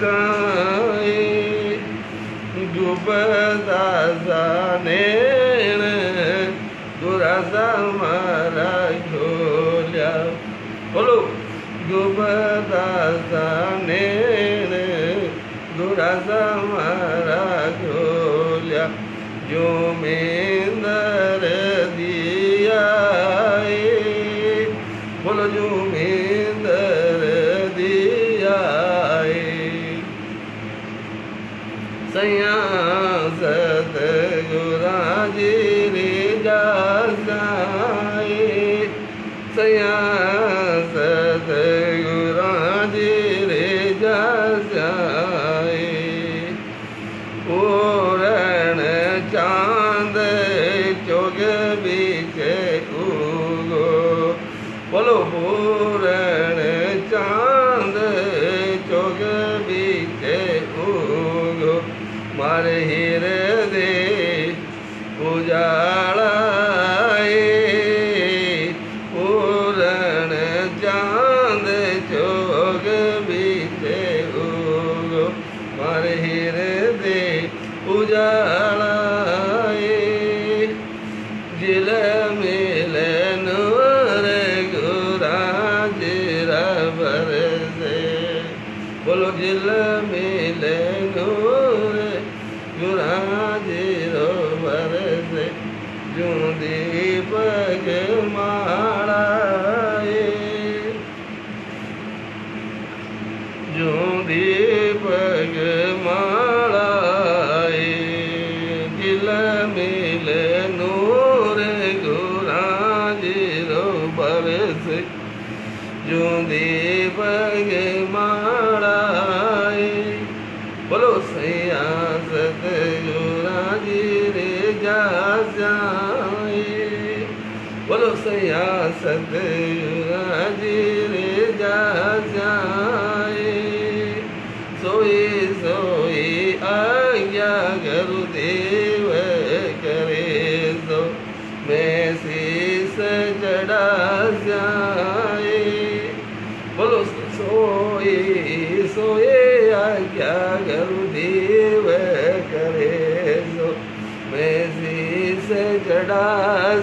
साए गुबदासा नेण गुरासा मारा झोल्या बोलो गुबदासा नेण गुरासा मारा झोल्या जो मेंदर दिया बोलो जो मेंदर दिया सैया सतगुराजी रे जाए सैया सतगुराजी रे जाए पूरण चांद चोग बीच उगो बोलो पूरण चांद चोग बीच उगो मारे हीर दे उजाला पूरण चांद चोग बीच उगो मारे हीर दे उजाला जिल मिल नूर गुराज रबर से बोलो जिल मिल नूर गुराज रबर से जो दीपक माला जो दीपक माला जिल मिल नूर गुराज रबर से जो दीपक माला बोलो सैया सतगुराजी रे जाए बोलो सैया सतगुराजी रे जाए सोई सोई आज्ञा गुरुदेव करे सो मैं शीस चढ़ा जाए बोलो सोई सोए आज्ञा गुरुदेव करे सो मैं शीस चढ़ा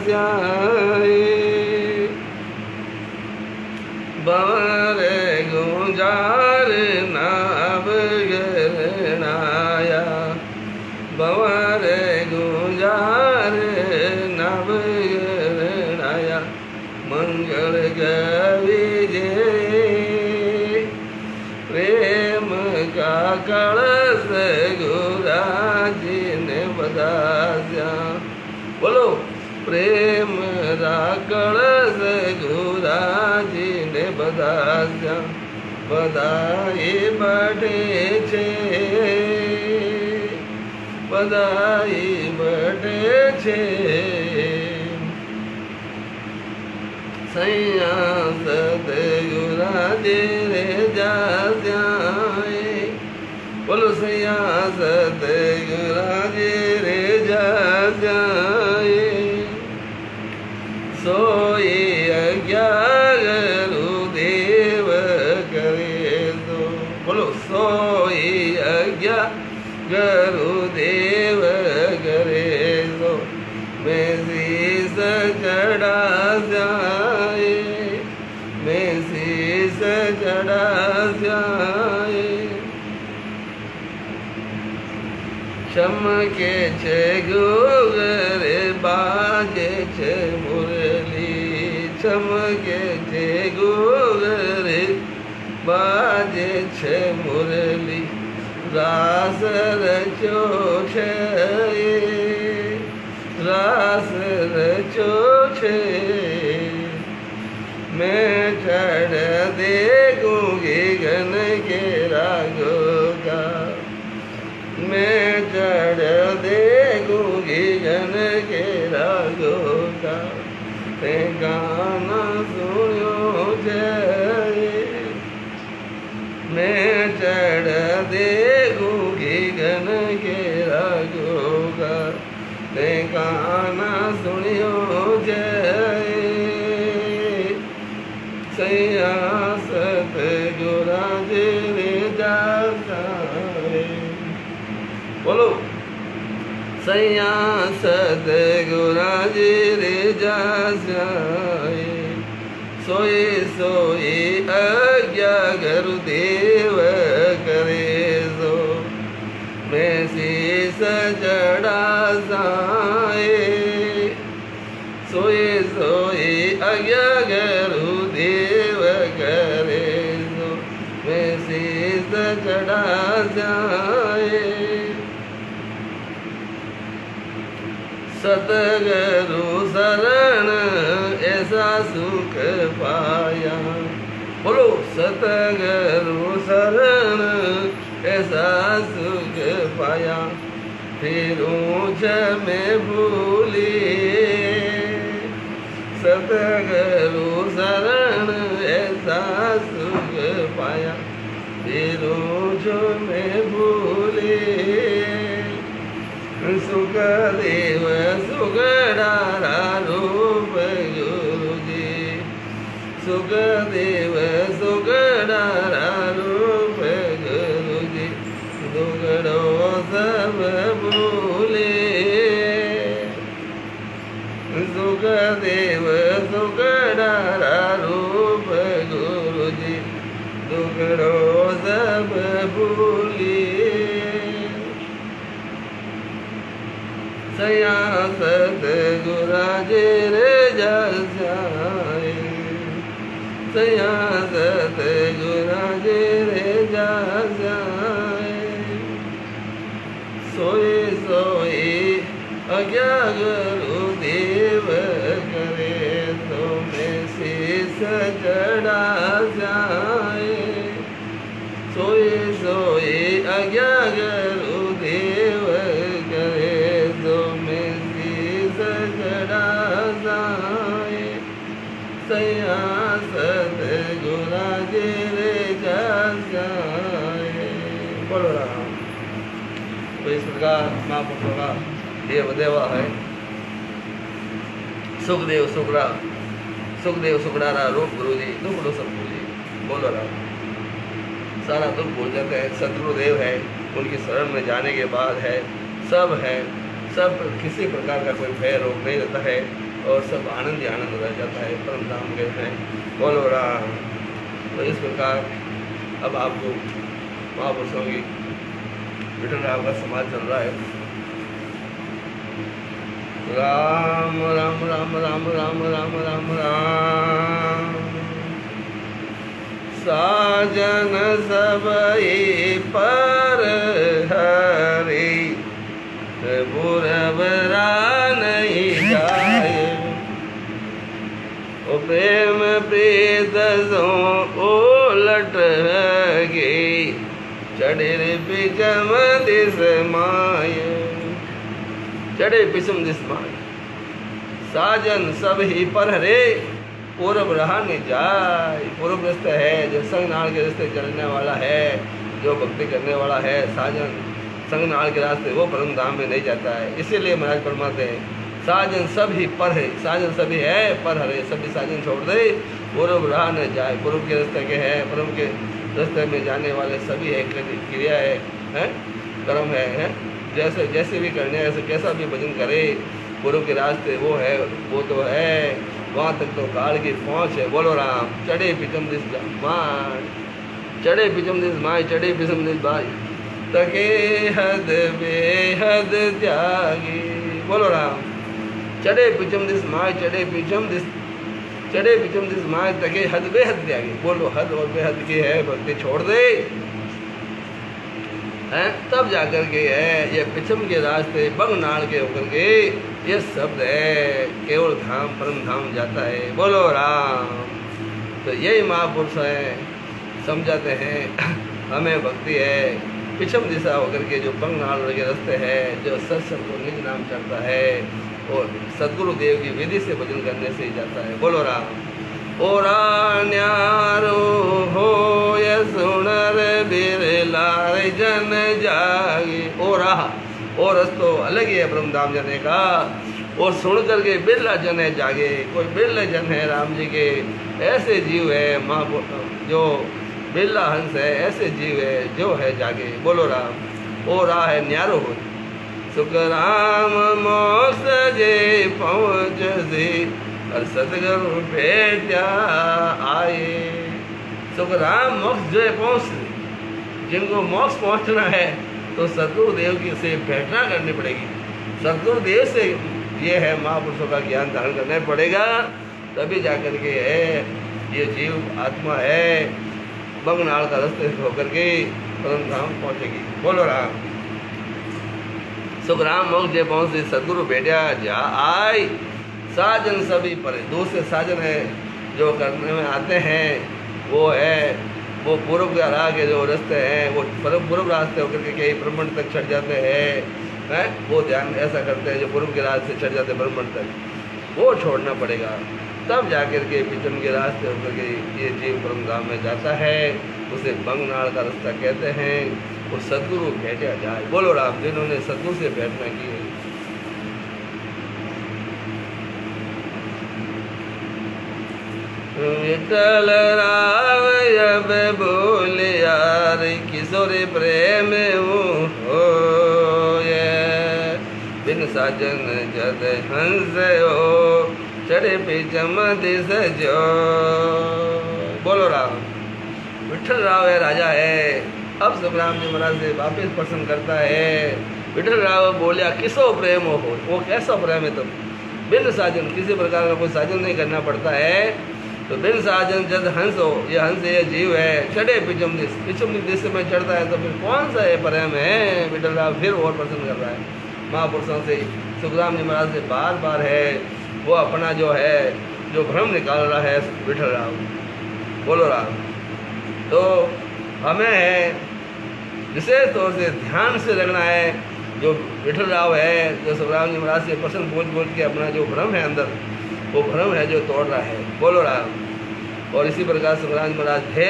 जाए बार गुंजार नाव गरनाया बार गुंजार नाव गरनाया मंगल गविजे प्रेम का कलश गुराजी ने बधाया बोलो प्रेम रा कलश गुराजी ने बधाया बधाई बढ़े छे बधाई बढ़े छे सैया सतगुराजी रे जाए बोलो सैया सतगुराजी रे जाए सोई आज्ञा गुरुदेव करे दो बोलो सोई आज्ञा गुरुदेव करे दो मैं शीस चढ़ा जाए मैं शीस चढ़ा जाए चमके छे गोगरे बाजे छे मुरली चमके छे गोगरे बाजे छे मुरली रास रचो छे रास रचो छे मैं चढ़ देखूंगी गन के रागों का मैं चढ़ देखूंगी गन के रागों का ते गाना सुनो जाए मैं चढ़ देखूंगी गन के रागों का ते गाना सुनियो जाए सैया सतगुराजी रे जाए। बोलो सैया सतगुरा जी रे जाए सोए सोए आज्ञा गुरुदेव करे सो मैं शीस चढ़ा जाए सोए सोए आज्ञा गुरुदेव करे सो मैं शीस चढ़ा जाए सतगुरु शरण ऐसा सुख पाया बोलो सतगुरु शरण ऐसा सुख पाया फिर ऊंच में भूली सतगुरु शरण ऐसा सुख पाया फिर ऊंच में भूली सुखदेव सुगड़ारा रूप गुरु जी सुखदेव सुगड़ारा रूप गुरु जी दुगड़ो सब भूले सुखदेव सुगड़ारा रूप गुरु जी दुगड़ो सब भूले सया सतगुरा जी रे जाए सया सतगुरा जी रे जाए सोए सोए आज्ञा गुरुदेव करे तो मैं शीस चढ़ा जाए सोए सोए आज्ञा गुरुदेव करे तो मैं शीस चढ़ा जाए सया सतगुरा जी रे जाए बोलो राम। तो इस प्रकार महापुरुषों का देव देवा है सुखदेव सुखड़ा रूप गुरु जी दुख लो सब भूली बोलो राम। सारा दुख भूल जाते हैं सतगुरुदेव है उनकी शरण में जाने के बाद है सब किसी प्रकार का कोई भय रोग नहीं रहता है और सब आनंद ही आनंद रह जाता है परम धाम के हैं बोलो राम। तो इस प्रकार अब आपको महापुरुषों की विठल राम का समाज चल रहा है। राम राम राम राम राम राम राम राम साजन सबई पर हरि बुरबरा नहीं जाए ओ प्रेम प्रीत सो उलट गई चढ़े पिचम दिस माय चढ़े पिचम दिस माय साजन सब ही पर हरे पूर्व रहा नहीं जाए पूर्व रास्ते है जो संग नाल के रास्ते चलने वाला है जो भक्ति करने वाला है साजन संग नाल के रास्ते वो परम धाम में नहीं जाता है। इसीलिए महाराज फरमाते हैं साजन सब ही पर है साजन सभी है पर हरे सभी साजन छोड़ दे पूर्व रहा न जाए पूर्व के रास्ते के है परम के रास्ते में जाने वाले सभी है क्रिया है कर्म है जैसे जैसे भी करने ऐसे कैसा भी भजन करे पूर्व के रास्ते वो है वो तो है वहाँ तक तो काल की पहुँच है बोलो राम। चढ़े पिचम दिस माय चढ़े पिचम दिस माय चढ़े पिचम दिस भाई तके हद बेहद त्यागी बोलो राम। चढ़े पिचम दिस माय चढ़े पिचम दिस माय तके हद बेहद त्यागी बोलो हद और बेहद की है भक्ति छोड़ दे हैं तब जाकर के है ये पिछम के रास्ते बंग नाल के होकर के ये शब्द है केवल धाम परम धाम जाता है बोलो राम। तो यही महापुरुष है समझाते हैं हमें भक्ति है पिछम दिशा होकर के जो बंग नाल के रास्ते है जो सत्संग को निज नाम चढ़ता है और सदगुरु देव की विधि से भजन करने से ही जाता है बोलो राम। ओरा न्यारो हो ये सुनर बिरलार जन जागे ओरा और रस्तो अलग ही है ब्रह्म धाम जाने का और सुन करके बिरला जन है जागे कोई बिरले जन है राम जी के ऐसे जीव है माँ जो बिरला हंस है ऐसे जीव है जो है जागे बोलो राम। ओ राह न्यारो हो। सुख राम मोक्ष जे पहुँच से और सतगुरु भेटा आए। सुख राम मोक्ष जो पहुँच, जिनको मोक्ष पहुँचना है तो सतगुरु देव की से भेंटना करनी पड़ेगी। सतगुरु देव से ये है महापुरुषों का ज्ञान धारण करना पड़ेगा, तभी जाकर के है ये जीव आत्मा है बंगनाल का रास्ते होकर के परम धाम पहुँचेगी। बोलो राम। सुख राम मोक्ष जे पहुँचे सदगुरु भेटा जा आई। साजन सभी परे, दूसरे साजन है जो करने में आते हैं वो पूर्व के राह के जो रास्ते हैं वो पूर्व रास्ते होकर के कई ब्रह्मांड तक चढ़ जाते हैं, वो ध्यान ऐसा करते हैं जो पूर्व के रास्ते चढ़ जाते हैं ब्रह्मांड तक, वो छोड़ना पड़ेगा। तब जाकर के पिछम के रास्ते होकर के ये जीव परम धाम में जाता है, उसे बंगनाल का रास्ता कहते हैं। वो सदगुरु भेटा जाए। बोलो राम। जिन्होंने सदगुरु से भेंटना की है, विठल राम अब बोल यार किशोर प्रेम हो बिन साजन जद हंस हो चढ़े पिचम दिस जो। बोलो राम। विठल राव है राजा है। अब सुखराम जी महाराज से वापिस प्रश्न करता है। विठल राव बोलिया किसो प्रेम हो, वो कैसा प्रेम है तुम? बिन साजन, किसी प्रकार का कोई साजन नहीं करना पड़ता है। तो बिन साजन जद हंस हो, ये हंस ये जीव है, चढ़े पिचम दिस में चढ़ता है, तो फिर कौन सा ये प्रेम है? विठल राव फिर और प्रश्न कर रहा है महापुरुषों से। सुखराम जी महाराज से बार बार है वो अपना जो है जो भ्रम निकाल रहा है विठल राव। बोलो राम। तो हमें है विशेष तौर से ध्यान से रखना है। जो विठल राव है जो सुखराम जी महाराज से प्रश्न बोल के अपना जो भ्रम है अंदर, वो भ्रम है जो तोड़ रहा है। बोलो राम। और इसी प्रकार सुखराम जी महाराज है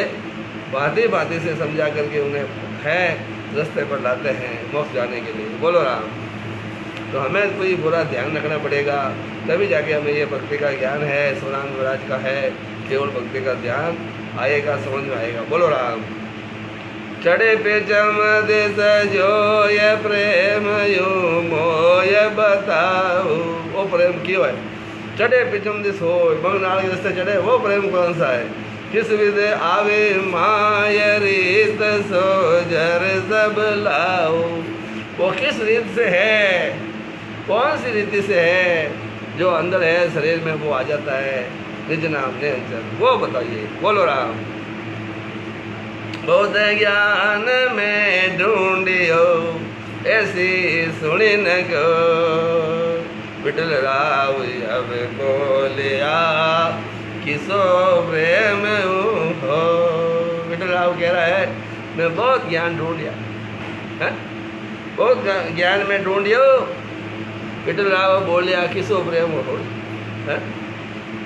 बातें से समझा करके उन्हें है रास्ते पर लाते हैं मोक्ष जाने के लिए। बोलो राम। तो हमें कोई बुरा ध्यान रखना पड़ेगा, तभी जाके हमें ये भक्ति का ज्ञान है सुखराम जी महाराज का है, केवल भक्ति का ध्यान आएगा, समझ में आएगा। बोलो राम। चढ़े पे चम दिस जो ये प्रेम यू मोय बताओ। वो प्रेम क्यों है? चढ़े पिछम दिस हो, बंगनाल के रास्ते चढ़े, वो प्रेम कौन सा है? किस विध आवे माय रीत सो जर सब लाओ। वो किस रीत से है, कौन सी रीति से है जो अंदर है शरीर में वो आ जाता है निज नाम ने, वो बताइए। बोलो राम। बहुत ज्ञान में ढूंढियो ऐसी सुनी न को, विठल राव अब बोलिया किसो प्रेम हो। विठल राव कह रहा है मैं बहुत ज्ञान ढूंढ लिया है, बहुत ज्ञान में ढूंढियो। विठल राव बोलिया किसो प्रेम हो है,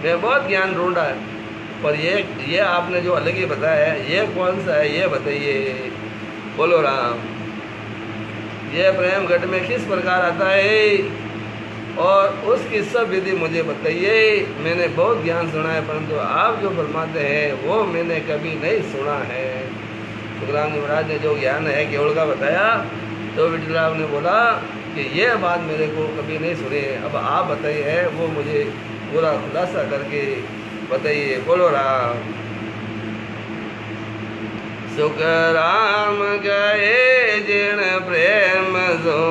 मैं बहुत ज्ञान ढूंढा है, पर ये आपने जो अलग ही बताया है ये कौन सा है, ये बताइए। बोलो राम। ये प्रेम घट में किस प्रकार आता है और उसकी सब विधि मुझे बताइए। मैंने बहुत ज्ञान सुना है, परंतु आप जो फरमाते हैं वो मैंने कभी नहीं सुना है। सुखराम जी महाराज ने जो ज्ञान है केवल का बताया, तो विठल राव ने बोला कि ये बात मेरे को कभी नहीं सुनी है, अब आप बताइए, वो मुझे पूरा खुलासा करके बताइए। बोलो राम। सुख राम गए जिण प्रेम सो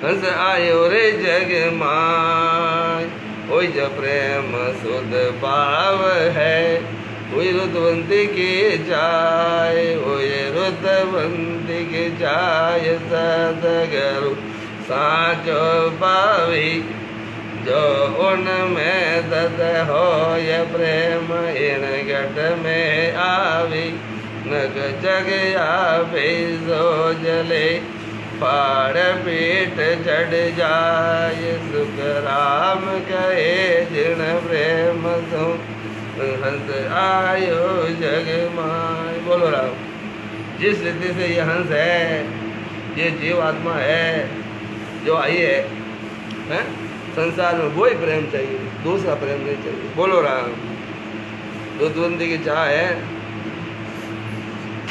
हंस आयो रे जग माय। कोई जब प्रेम सुध पाव है कोई रुतवंती की जाय, कोई रुतवंती की जाय सदगुरु साचो पावी। जो उनमें दद हो ये प्रेम इन घट में आवी, नग जग आवे सो जले पाड़ पीठ चढ़ जाए। सुख राम कहे जिण प्रेम सो हंस आयो जग माय। बोलो राम। जिस रीति से ये हंस है, ये जीव आत्मा है जो आई है संसार में, वही प्रेम चाहिए, दूसरा प्रेम नहीं चाहिए। बोलो राम। रुतवंती की चाह है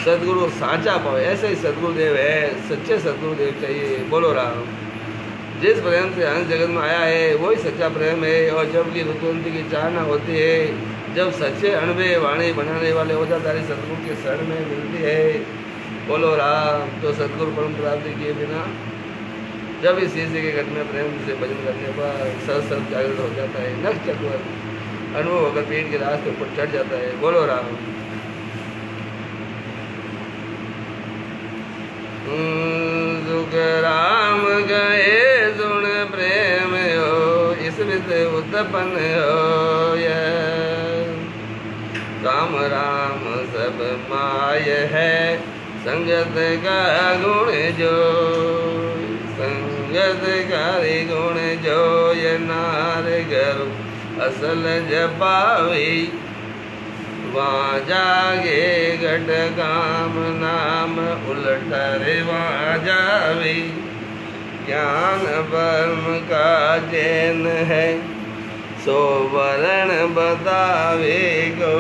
सदगुरु साचा पावे। ऐसे ही सदगुरुदेव है, सच्चे सदगुरुदेव चाहिए। बोलो राम। जिस प्रेम से हंस जगत में आया है वही सच्चा प्रेम है। और जब की रुतुवंती की चाहना होती है, जब सच्चे अणबे वाणी बनाने वाले ओजाधारी सदगुरु के शरण में मिलती है, बोलो राम, तो सदगुरु परम प्राप्ति किए बिना जब इस शीशे के घट में प्रेम से भजन करने पर सब जागृत हो जाता है। नक्ष चक्र अनुभव होकर पेट के रास्ते ऊपर चढ़ जाता है। बोलो राम। सुख राम गए सुन प्रेम हो, इस विध उत्पन्न हो। राम राम सब माय है, संगत का गुण जो, संगत का गुण जो। ये नार गरु असल जपावी, वहाँ जागे घट काम नाम उलट रे वहाँ जावे। ज्ञान ब्रह्म का चैन है, सो वर्ण बतावे को।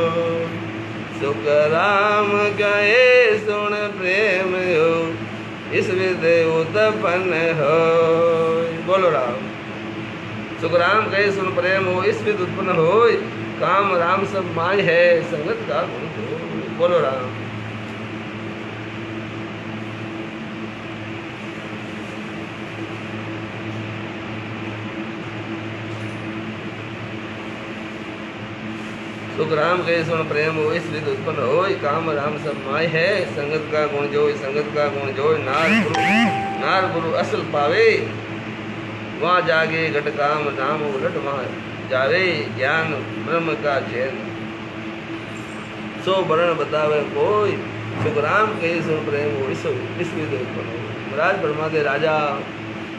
सुख राम कहे सुन प्रेम हो, इस विध उत्पन्न हो। बोलो राम। सुख राम कहे सुन प्रेम हो, इस विध उत्पन्न हो। काम राम सब माय है, संगत का गुण जो। बोलो राम। सुख राम कहे सुन प्रेम हो, इस विध उत्पन्न हो। काम राम सब माय है, संगत का गुण जो। संगत का गुण जो। नार गुरु असल पावे, वहाँ जागे घट काम नाम उलट वहाँ जावे। ज्ञान ब्रह्म का चैन, सो वर्ण बतावे कोई। सुख राम कहे सुन प्रेम हो, इस विधि उत्पन्न हो। महाराज परमादे राजा,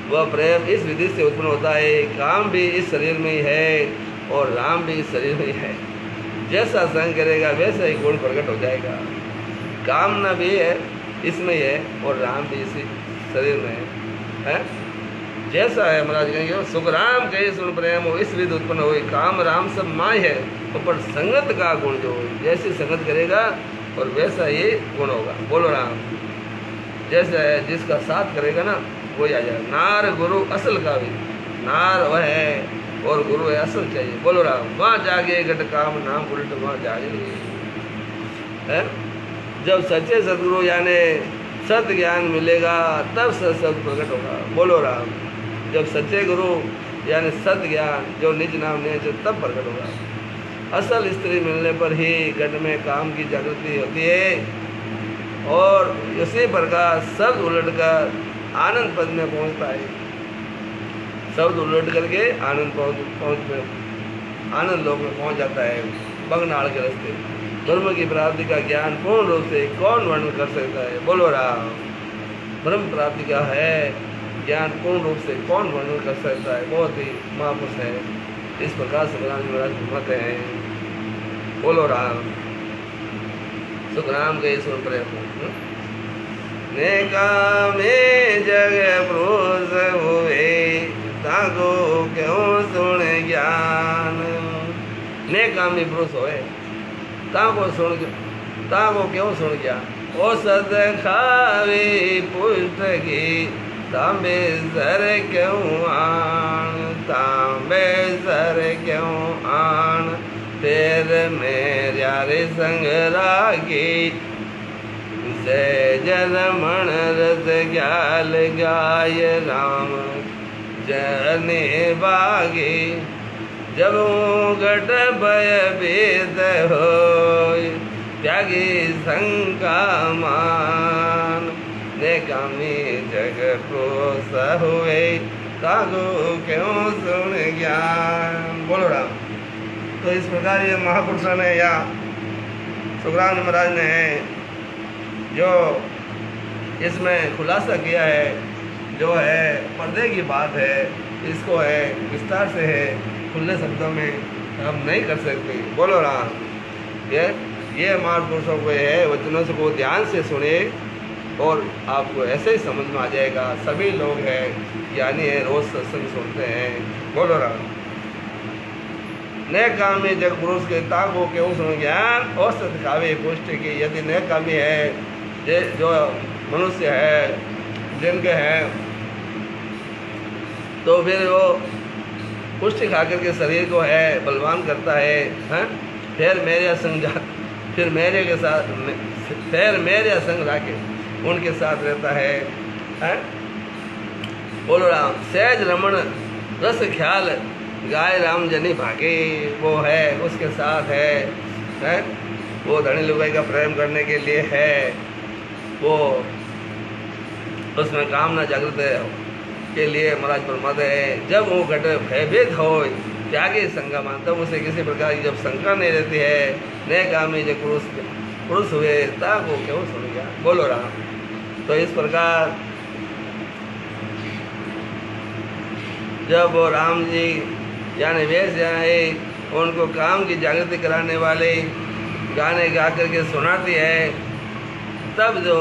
वह प्रेम इस विधि से उत्पन्न होता है। काम भी इस शरीर में ही है और राम भी इस शरीर में ही है। जैसा संग करेगा वैसा ही गुण प्रकट हो जाएगा। कामना भी है इसमें है और राम भी इसी शरीर में है। जैसा है महाराज कहेंगे, सुख राम कहे सुन प्रेम हो, इस विधि उत्पन्न हो। काम राम सब माय है, ऊपर संगत का गुण जो। जैसी संगत करेगा और वैसा ही गुण होगा। बोलो राम। जैसा है जिसका साथ करेगा ना वही आ जाएगा। नार गुरु असल का भी, नार वह है और गुरु है असल चाहिए। बोलो राम। वहाँ जागे घट काम नाम उलट वहाँ जागे है। जब सच्चे सदगुरु यानी सत ज्ञान मिलेगा तब सत प्रकट होगा। बोलो राम। जब सच्चे गुरु यानी सत ज्ञान जो निज नाम ने तब प्रकट होगा। असल स्त्री मिलने पर ही घट में काम की जागृति होती है और इसी प्रकार शब्द उलटकर आनंद पद में पहुंचता है। शब्द उलट करके आनंद आनंद लोक में पहुंच जाता है। बगनाड़ के रास्ते ब्रह्म की प्राप्ति का ज्ञान पूर्ण रूप से कौन वर्णन कर सकता है। बोलो राम। ब्रह्म प्राप्ति का है ज्ञान पूर्ण रूप से कौन वर्णन कर सकता है। बहुत ही महापुरुष है। इस प्रकार से महाराज घुमाते हैं। बोलो राम। सुख राम के ईश्वर प्रेम नेका में जग पुरुष हुए, ताको क्यों सुन ज्ञान। नेकामी पुरुष होए, ताको क्यों सुन ज्ञान। औसत खावे पुष्ट की, तांबे सर क्यों आन। तांबे सर क्यों आन, तेरे में यारे संग रागी। जय जलमण रस ग्याल गाय राम जने बागे। जब घट भय भेद हो, त्यागी शंका मान। नेकामी जग क्रोश हुए, तागो क्यों सुन ज्ञान। बोलो राम। तो इस प्रकार ये महापुरुषों ने या सुखराम महाराज ने जो इसमें खुलासा किया है, जो है पर्दे की बात है, इसको है विस्तार से है, खुले शब्दों में हम नहीं कर सकते। बोलो राम। ये महापुरुषों को है वचनों को ध्यान से सुने और आपको ऐसे ही समझ में आ जाएगा। सभी लोग हैं ज्ञानी है, रोज सत्संग सुनते हैं। बोलो राम। नेकामी जग पुरुष के ताको के उस ज्ञान औसत खावे पुष्ट की। यदि नेकामी है जो मनुष्य है जिनके हैं, तो फिर वो पुष्टि खा करके शरीर को है बलवान करता है, हैं? फिर मेरे संग फिर मेरे के साथ फिर मेरे संग राके उनके साथ रहता है, हैं? बोलो राम। सहज रमण रस ख्याल गाय राम जनी भागे, वो है उसके साथ है? वो धनी लुगाई का प्रेम करने के लिए है, वो उसमें कामना जागृत के लिए महाराज परमात्मा है। जब वो घट भयभेद हो त्यागे संगमा, तब उसे किसी प्रकार की जब शंका नहीं रहती है, नए कामी जो पुरुष हुए ताको क्यों सुन गया। बोलो राम। तो इस प्रकार जब वो राम जी यानी वेश आए, उनको काम की जागृति कराने वाले गाने गा करके सुनाती है, तब जो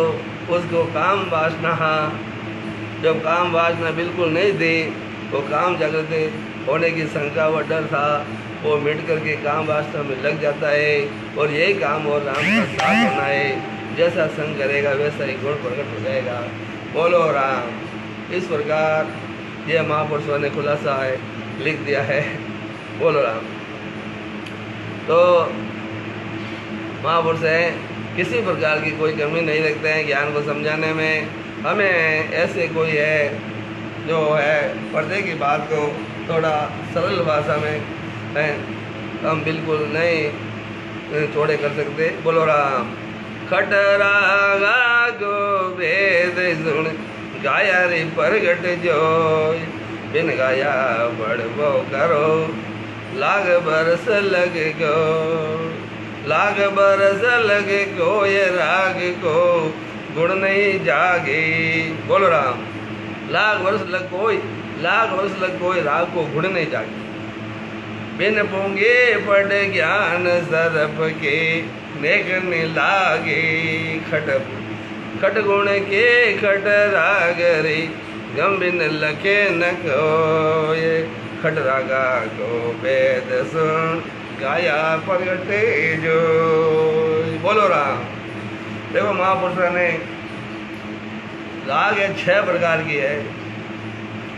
उसको काम वासना, जब काम वासना बिल्कुल नहीं थी, वो काम जागृति होने की शंका व डर था, वो मिट करके काम वासना में लग जाता है। और यही काम और राम का साथ होना है, जैसा संग करेगा वैसा ही गुण प्रकट हो जाएगा। बोलो राम। इस प्रकार यह महापुरुषों ने खुलासा है लिख दिया है। बोलो राम। तो महापुरुष है किसी प्रकार की कोई कमी नहीं रखते हैं ज्ञान को समझाने में। हमें ऐसे कोई है जो है पर्दे की बात को थोड़ा सरल भाषा में है, हम बिल्कुल नहीं छोड़े कर सकते। बोलो राम। खटरागा को वेद सुन गाया रे प्रगट जो, बिन गाया बड़बो करो लाग बरस लगे गो, लाग बरस लगे को ये राग को गुण नहीं जागे। बोलो राम। लाख वर्ष लग कोई राग को गुण नहीं जागे, बिन पोंगे पड़ ज्ञान सरप के नेकने लागे। खट गुण के खट राग रे गम बिन लखे न कोये, खट रागा को वेद सुन गाया प्रगटे जो। बोलो राम। देखो महापुरुषों ने राग है 6 प्रकार की है,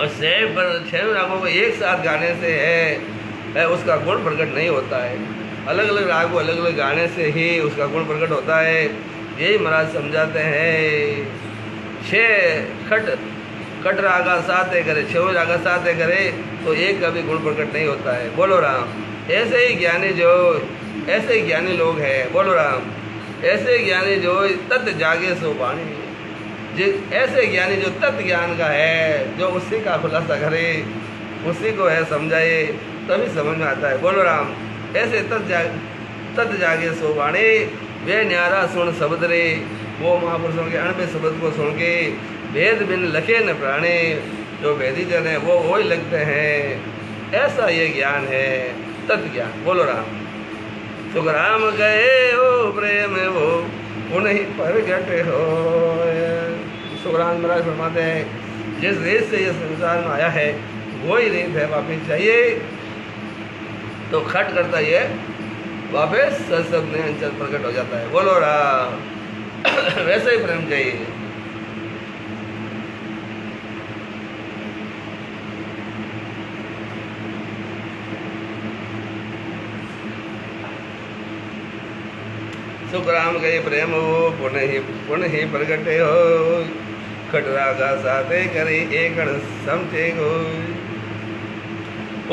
और 6 रागों को एक साथ गाने से है उसका गुण प्रकट नहीं होता है। अलग अलग राग को अलग अलग गाने से ही उसका गुण प्रकट होता है। यही महाराज समझाते हैं। 6 खट रागा साथ करे, 6 रागा साथ करे तो एक का भी गुण प्रकट नहीं होता है। बोलो राम। ऐसे ही ज्ञानी लोग हैं। बोलो राम। ऐसे ज्ञानी जो तत्व जागे सो वाणी, ऐसे ज्ञानी जो तत्व ज्ञान का है, जो उसी का खुलासा करे, उसी को है समझाए, तभी समझ में आता है। बोलो राम। ऐसे तत्व जागे सो वाणी, वे न्यारा सुन शब्द रे, वो महापुरुषों के अणबे शब्द को सुन के भेद बिन लखे न प्राणे, जो भेदी जन है वो ही लगते हैं। ऐसा ये ज्ञान है तत्व ज्ञान। बोलो राम। सुखराम गए हो प्रेम हो उन्हीं प्रगट हो। सुखराम महाराज फरमाते हैं जिस रेत से ये संसार में आया है वही रेत है वापिस चाहिए, तो खट करता ही है वापस सब ने अंचल प्रकट हो जाता है। बोलो राम। वैसे ही प्रेम चाहिए। सुखराम गए प्रेम हो पुनः ही प्रगटे हो, खटरागा साथे करे एक समझे गो।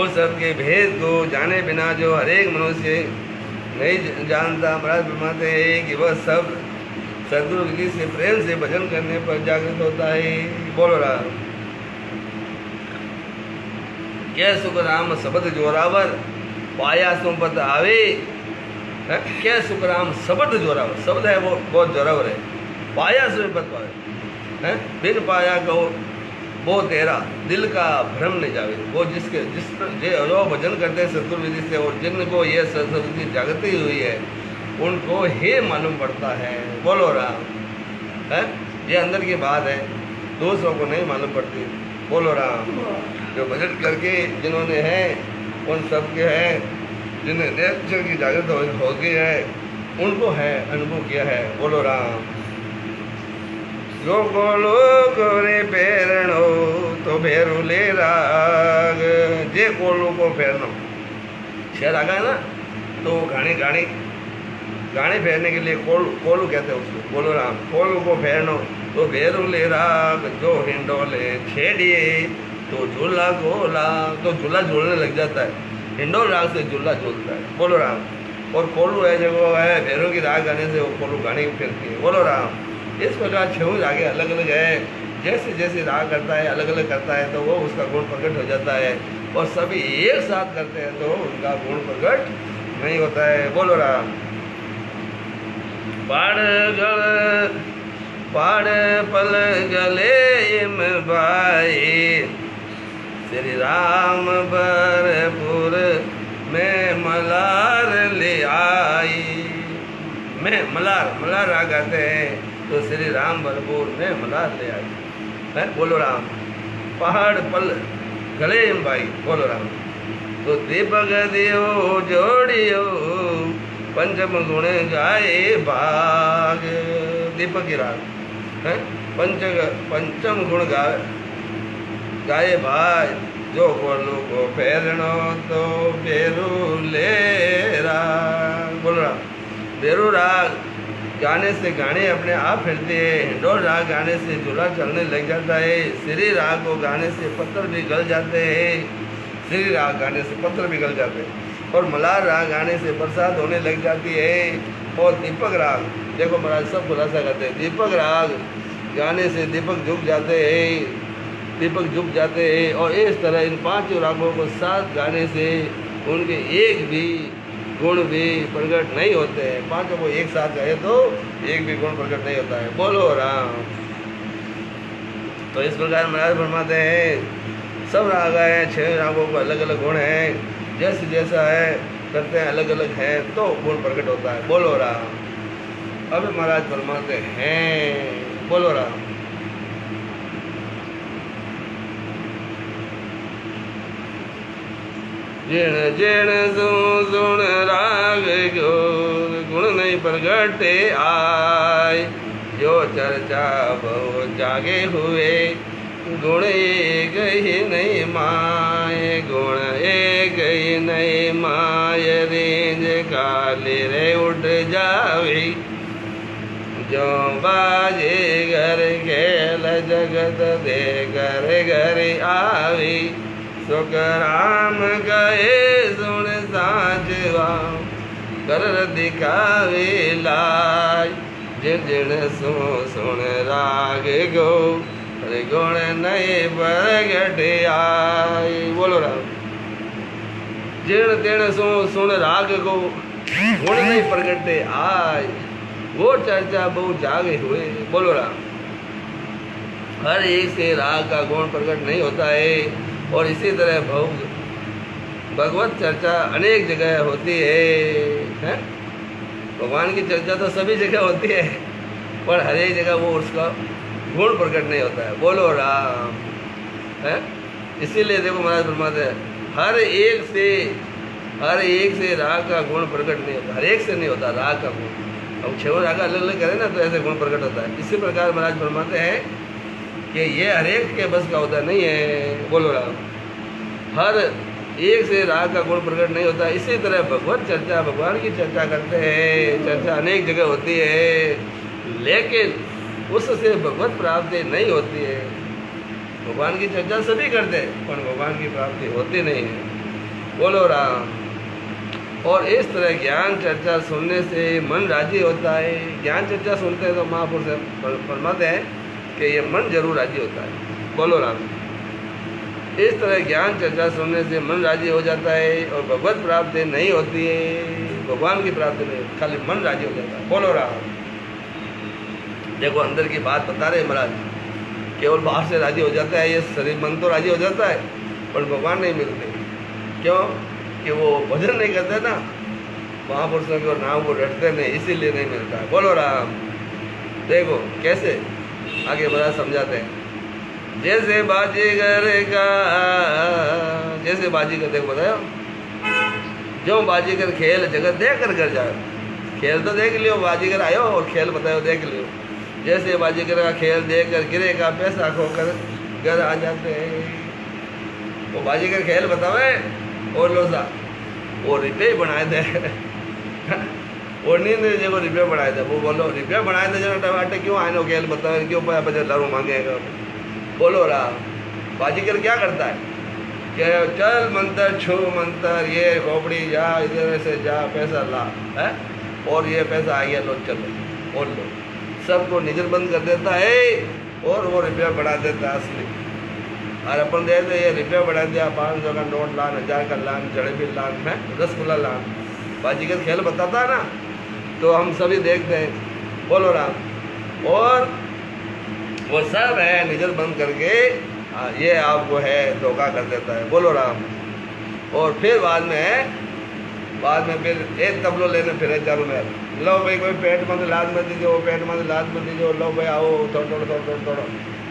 उस सबके भेद को जाने बिना जो हरेक मनुष्य नहीं जानता, महाराज फरमाते हैं कि वह सब सदगुरु की से प्रेम से भजन करने पर जागृत होता है। बोलो राम। क्या सुखराम शब्द जोरावर पाया सुपत आवे, क्या सुखराम शब्द जोरावर, शब्द है वो बहुत जोरावर है। पाया सुपत पावे है, बिन पाया कहो वो तेरा दिल का भ्रम नहीं जावे। वो जो भजन करते हैं सतगुरु विधि से और जिनको ये सतगुरु की जागृति हुई है उनको ही मालूम पड़ता है। बोलो राम। है ये अंदर की बात है, दूसरों को नहीं मालूम पड़ती। बोलो राम। जो भजन करके जिन्होंने है उन सब के है, जिन्हें नेत्र की जागृत हो गई है उनको है अनुभव किया है। बोलो राम। गोलो गोरे फेरणो तो भेरूले राग। जे कोलू को फेरनो, शेर आ गया ना, तो गाने गाने गाने फेरने के लिए कोलू कहते हैं उसको। बोलो राम। कोलू को फेरनो तो भेरूले राग, जो हिंडोले छेड़िए तो झूला गोला, तो झूला झूलने लग जाता है। हिंडोल राग से झूला झूलता है। बोलो राम। और कोलू है जो है भैरों की राग गाने से वो कोलू गाने की फिरती है। बोलो राम। इस प्रकार 6 रागे अलग अलग है। जैसे जैसे राग करता है अलग अलग करता है तो वो उसका गुण प्रकट हो जाता है, और सभी एक साथ करते हैं तो उनका गुण प्रकट नहीं होता है। बोलो राम। पाड़ पल गले इम भाई, श्री राम भरपुर में मलार ले आई। मैं मलार राग गाते हैं तो श्री राम भरपुर में मलार ले आई है। बोलो राम। पहाड़ पल गले इम भाई। बोलो राम। तो दीपक दियो जोड़ियो, पंचम गुण गाए भाग। दीपक की राग है, पंचम गुण गाए भाई। जो कोलू को फेरनो तो बेरू ले राग। बोलो राम। बेरू राग गाने से गाने अपने आप फिरते हैं। हिंडोल राग गाने से झूला चलने लग जाता है। श्री राग को गाने से पत्थर भी गल जाते हैं। श्री राग गाने से पत्थर भी गल जाते हैं। और मलार राग गाने से बरसात होने लग जाती है। और दीपक राग, देखो महाराज सब खुलासा करते हैं। दीपक राग गाने से दीपक झुक जाते हैं, दीपक झुक जाते हैं। और इस तरह इन 5 रागों को साथ गाने से उनके एक भी गुण भी प्रकट नहीं होते हैं। 5 को एक साथ गाए तो एक भी गुण प्रकट नहीं होता है। बोलो राम। तो इस प्रकार महाराज फरमाते हैं सब राग हैं, 6 रागों को अलग अलग गुण हैं। जैसे जैसा है करते हैं अलग अलग है तो गुण प्रकट होता है। बोलो राम। अब महाराज फरमाते हैं बोलो राम। जिण जिण सुन राग गुण नहीं प्रगटे आय। जो चर्चा बहु जागे हुए, गुण एक ही नहीं माय। गुण एक ही नहीं माय, रेंज काले रे उठ जावे। जो बाजे घर खेल जगत दे घर घर आवे। सुख राम गए सुन साचवा, कर दिखावे लाय। जिन जिन सुन राग गो, गुण नहीं प्रगट आय। बोलो राम। जिन तिन सुन राग गो, गुण नहीं प्रगट आय। वो चर्चा बहु जागे हुए। बोलो राम। हर एक से राग का गुण प्रकट नहीं होता है। और इसी तरह भगवत चर्चा अनेक जगह होती है? भगवान की चर्चा तो सभी जगह होती है, पर हर एक जगह वो उसका गुण प्रकट नहीं होता है। बोलो राम। है इसीलिए देखो महाराज फरमाते हैं हर एक से राग का गुण प्रकट नहीं होता। हर एक से नहीं होता राग का गुण। अब 6 राग अलग अलग करें ना तो ऐसे गुण प्रकट होता है। इसी प्रकार महाराज फरमाते हैं कि ये हर एक के बस का होता नहीं है। बोलो राम। हर एक से राग का गुण प्रकट नहीं होता। इसी तरह भगवत चर्चा, भगवान की चर्चा करते हैं, चर्चा अनेक जगह होती है, लेकिन उससे भगवत प्राप्ति नहीं होती है। भगवान की चर्चा सभी करते हैं पर भगवान की प्राप्ति होती नहीं है। बोलो राम। और इस तरह ज्ञान चर्चा सुनने से मन राजी होता है। ज्ञान चर्चा सुनते हैं तो महापुरुष फरमाते हैं कि ये मन जरूर राजी होता है। बोलो राम। इस तरह ज्ञान चर्चा सुनने से मन राजी हो जाता है और भगवत प्राप्ति नहीं होती है, भगवान की प्राप्ति नहीं, खाली मन राजी हो जाता है। बोलो राम। देखो अंदर की बात बता रहे महाराज, केवल बाहर से राजी हो जाता है, ये शरीर मन तो राजी हो जाता है पर भगवान नहीं मिलते। क्यों? कि वो भजन नहीं करते ना, महापुरुषों के नाम को रटते नहीं, इसीलिए नहीं मिलता है। बोलो राम। देखो कैसे आगे बड़ा समझाते हैं। जैसे बाजीगर का, जैसे बाजीगर देखो बताओ, जो बाजीगर खेल जगत देख कर जाओ, खेल तो देख लियो, बाजीगर आयो और खेल बताओ देख लियो। जैसे बाजीगर का खेल देखकर गिरेगा पैसा खोकर घर आ जाते हैं। वो बाजीगर खेल बतावे और लो सा वो रुपये बनाए थे वो नहीं जो रुपये बनाए थे वो बोलो रुपये बनाए थे जना टमाटे क्यों आए नो खेल बतावे क्यों पाया बजे लारू मांगेगा बोलो रहा। बाजीगर क्या करता है कि चल मंतर छू मंतर ये खोपड़ी जा इधर से जा पैसा ला है और ये पैसा आ गया लो चलो और लो सबको नजर बंद कर देता है और वो रुपया बढ़ा देता है असली। और अपन देते ये रुपया बढ़ा दिया 500 का नोट लान 1000 का लान जड़ेबी लान में रसगुल्ला लान बाजीगर खेल बताता ना तो हम सभी देखते हैं बोलो राम। और वो सब है नजर बंद करके ये आपको है धोखा कर देता है बोलो राम। और फिर बाद में फिर एक तबलो लेने फिर चारों में लो भाई कोई पेट में लाद मत दीजिए वो पेट में लाद मत दीजिए लो भाई आओ थोड़ा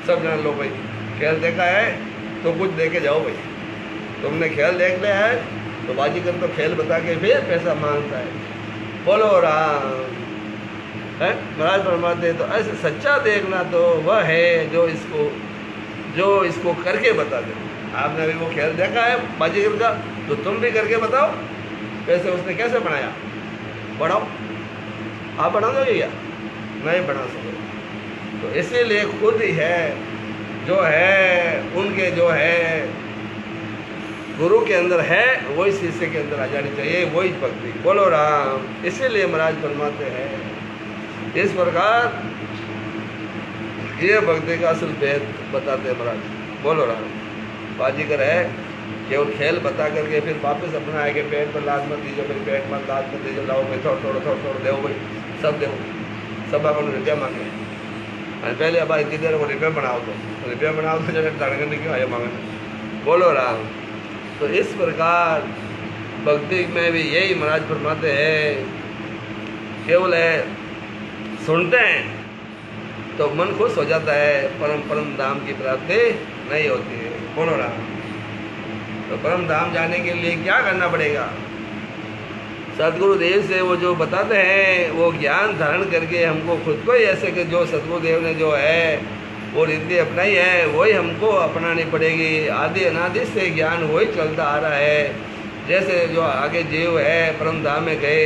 सब जना लो भाई खेल देखा है तो कुछ दे के जाओ भाई तुमने खेल देख लिया है तो बाजीगर तो खेल बता के फिर पैसा मांगता है बोलो राम है। महाराज फरमाते तो ऐसे सच्चा देखना तो वह है जो इसको करके बता दे। आपने अभी वो खेल देखा है बाजीगर का तो तुम भी करके बताओ पैसे उसने कैसे बनाया बढ़ाओ आप बना दोगे क्या नहीं बना सकोगे। तो इसीलिए खुद ही है जो है उनके जो है गुरु के अंदर है वही शिष्य के अंदर आ जानी चाहिए वही भक्ति बोलो राम। इसीलिए महाराज फरमाते हैं इस प्रकार ये भक्ति का असल भेद बताते हैं महाराज बोलो राम। बाजीगर है केवल खेल बता करके फिर वापस अपना आएगा पेट पर लाद मत दीजिए भाई पेट मत लाद मत दीजिए लाओ भाई थोड़ा दे भाई सब दे सब अपन रुपया मांगे और पहले अब इतनी देर वो रुपया बनाओ तो जब तड़कने क्यों आए मांगने बोलो राम। तो इस प्रकार भक्ति में भी यही महाराज फरमाते हैं केवल है सुनते हैं तो मन खुश हो जाता है परम धाम की प्राप्ति नहीं होती है बोलो राम। तो परम धाम जाने के लिए क्या करना पड़ेगा सदगुरुदेव से वो जो बताते हैं वो ज्ञान धारण करके हमको खुद को ही ऐसे कि जो सदगुरुदेव ने जो है वो रीति अपनाई है वही हमको अपनानी पड़ेगी। आदि अनादि से ज्ञान वही चलता आ रहा है। जैसे जो आगे जीव है परम धाम में गए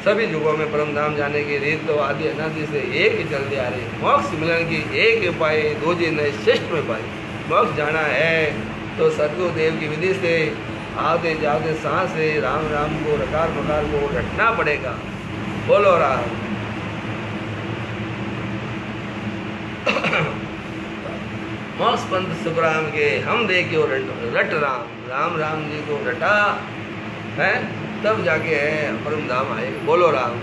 सभी युगों में परम धाम जाने की रीत तो आदि अनादि से एक ही चलती आ रही है। मोक्ष मिलन की एक ही पाई दूजी नहीं श्रेष्ठ में पाई। मोक्ष जाना है तो सदगुरुदेव की विधि से आते जाते सांस से राम राम को रकार मकार को रटना पड़ेगा बोलो राम। मोक्ष पंथ सुखराम के हम देखियो रट राम राम जी को रटा है तब जाके है परम धाम आए बोलो राम।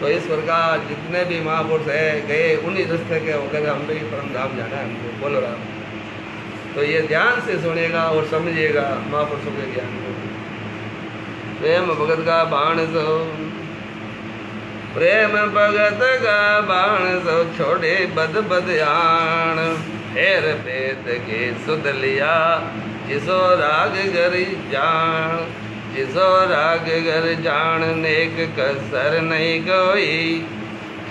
तो इस प्रकार जितने भी महापुरुष है गए उन्हीं रास्ते के होकर हम भी परम धाम जाना है हमको बोलो राम। तो ये ध्यान से सुनेगा और समझिएगा महापुरुषों के ज्ञान को। प्रेम भगत का बाण सो प्रेम भगत का बाण सो छोड़े बद आण हेर पेत के सुध लिया जिसो राग घर जान जिसो राग घर जान नेक कसर नहीं कोई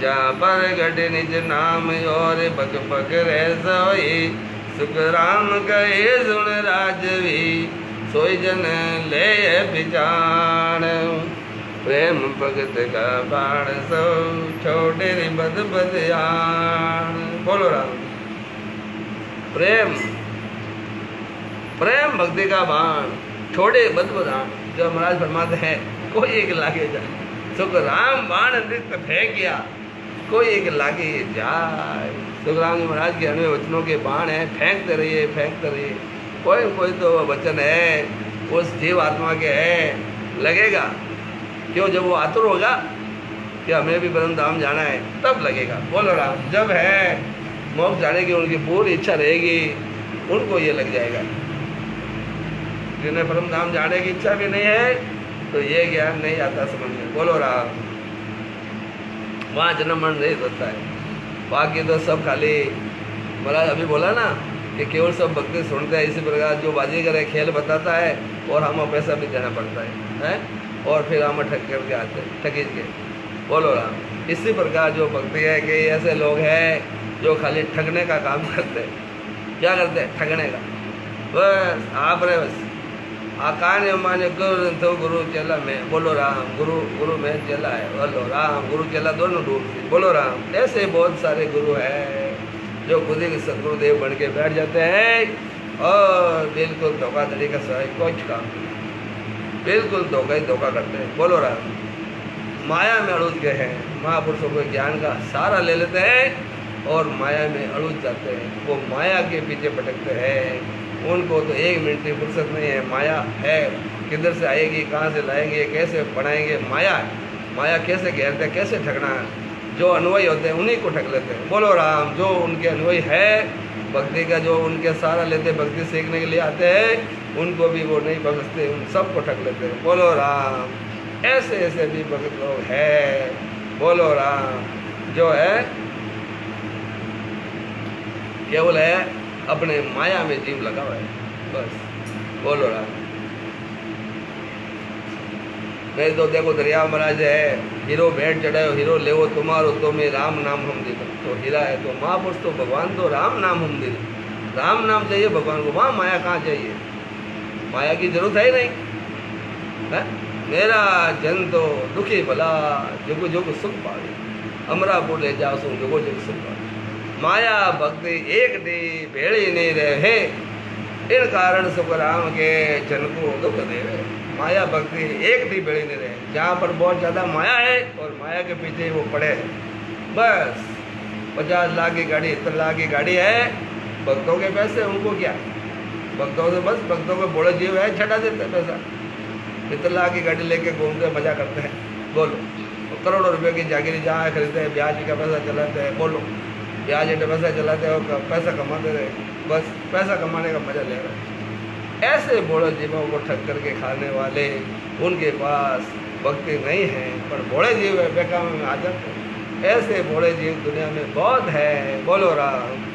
जहाँ पर गढ़ निज नाम और बक बक रह सोई सुख राम कहे सुन राजवी सोई जन ले पिछाण प्रेम भगत का बाण सो छोटे रे बद आण बोलो राम। प्रेम भक्ति का बाण छोड़े बदबदान जो महाराज फरमाते हैं कोई एक लागे जाए सुख राम बाण नृत्य फेंक गया कोई एक लागे जाए। सुखराम जी महाराज के अनवे वचनों के बाण है फेंकते रहिए कोई तो वचन है उस जीव आत्मा के है लगेगा क्यों जब वो आतुर होगा कि हमें भी परम धाम जाना है तब लगेगा बोलो राम। जब है मोक्ष जाने की उनकी पूरी इच्छा रहेगी उनको ये लग जाएगा। जिन्हें परम धाम जाने की इच्छा भी नहीं है तो ये ज्ञान नहीं आता समझ में बोलो राम। वहाँ जन्म मरण नहीं होता है बाकी तो सब खाली महाराज अभी बोला ना कि केवल सब भक्ति सुनते हैं। इसी प्रकार जो बाजीगर है खेल बताता है और हमें पैसा भी देना पड़ता है और फिर हम ठग करके आते हैं ठकीज के बोलो राम। इसी प्रकार जो भक्ति है कि ऐसे लोग हैं जो खाली ठगने का काम करते हैं। क्या करते हैं? ठगने का। बस आप रहे बस आकान माने गुरु तो गुरु चला मैं, बोलो राम। गुरु में चला है, बोलो राम। गुरु चला दोनों डूबते, बोलो राम। ऐसे बहुत सारे गुरु हैं जो खुद ही सदगुरुदेव बन के बैठ जाते हैं और बिल्कुल धोखाधड़ी का सहाय कुछ काम नहीं, बिल्कुल धोखा ही धोखा करते हैं, बोलो राम। माया में अड़ुज गए हैं, महापुरुषों को ज्ञान का सहारा ले लेते हैं और माया में अड़ुज जाते हैं। वो माया के पीछे भटकते हैं, उनको तो एक मिनट की फुर्सत नहीं है। माया है, किधर से आएगी, कहाँ से लाएंगे, कैसे बनाएंगे, माया है। माया कैसे घेरते हैं, कैसे ठगना है। जो अनुयायी होते हैं उन्हीं को ठग लेते हैं, बोलो राम। जो उनके अनुयायी है भक्ति का, जो उनके सहारा लेते भक्ति सीखने के लिए आते हैं, उनको भी वो नहीं बख्शते, उन सबको ठग लेते हैं, बोलो राम। ऐसे ऐसे भी भक्त लोग हैं, बोलो राम, जो है केवल है अपने माया में जीव लगा हुआ है, बस, बोलो राम। नहीं तो देखो दरिया महाराज है, हीरो भेंट चढ़ाओ, हीरो लेवो तुम्हारो तो मैं राम नाम हम दे दो। तो हीरा है तो महापुरुष तो भगवान तो राम नाम हम दे दो। राम नाम चाहिए भगवान को, वहाँ माया कहाँ चाहिए? माया की जरूरत है ही नहीं है? मेरा जन तो दुखी भला जुग जुग सुख पावे, अमरा बोले जाओ सो जुगो जुग सुख पावे। माया भक्ति एक दी भेड़ी नहीं रहे, इन कारण सुख राम के जन को दुख देवे। माया भक्ति एक दी भेड़ी नहीं रहे, जहाँ पर बहुत ज़्यादा माया है और माया के पीछे वो पड़े हैं। बस 50 लाख की गाड़ी, 70 लाख की गाड़ी है, भक्तों के पैसे, उनको क्या? भक्तों से बस, भक्तों को बड़े जीव है, छटा देते हैं पैसा। 70 लाख की गाड़ी लेके घूमते मजा करते हैं, बोलो। तो करोड़ों रुपए की जागीरी जहाँ खरीदते हैं, ब्याज का पैसा चलाते हैं, बोलो। ब्याज का पैसा चलाते हैं और पैसा कमाते रहे, बस पैसा कमाने का मजा ले रहे हैं। ऐसे बड़े जीवों को ठग करके खाने वाले, उनके पास भक्ति नहीं है, पर बड़े जीव है, बेकाम में आ जाते हैं। ऐसे बड़े जीव दुनिया में बहुत है, बोलो राम।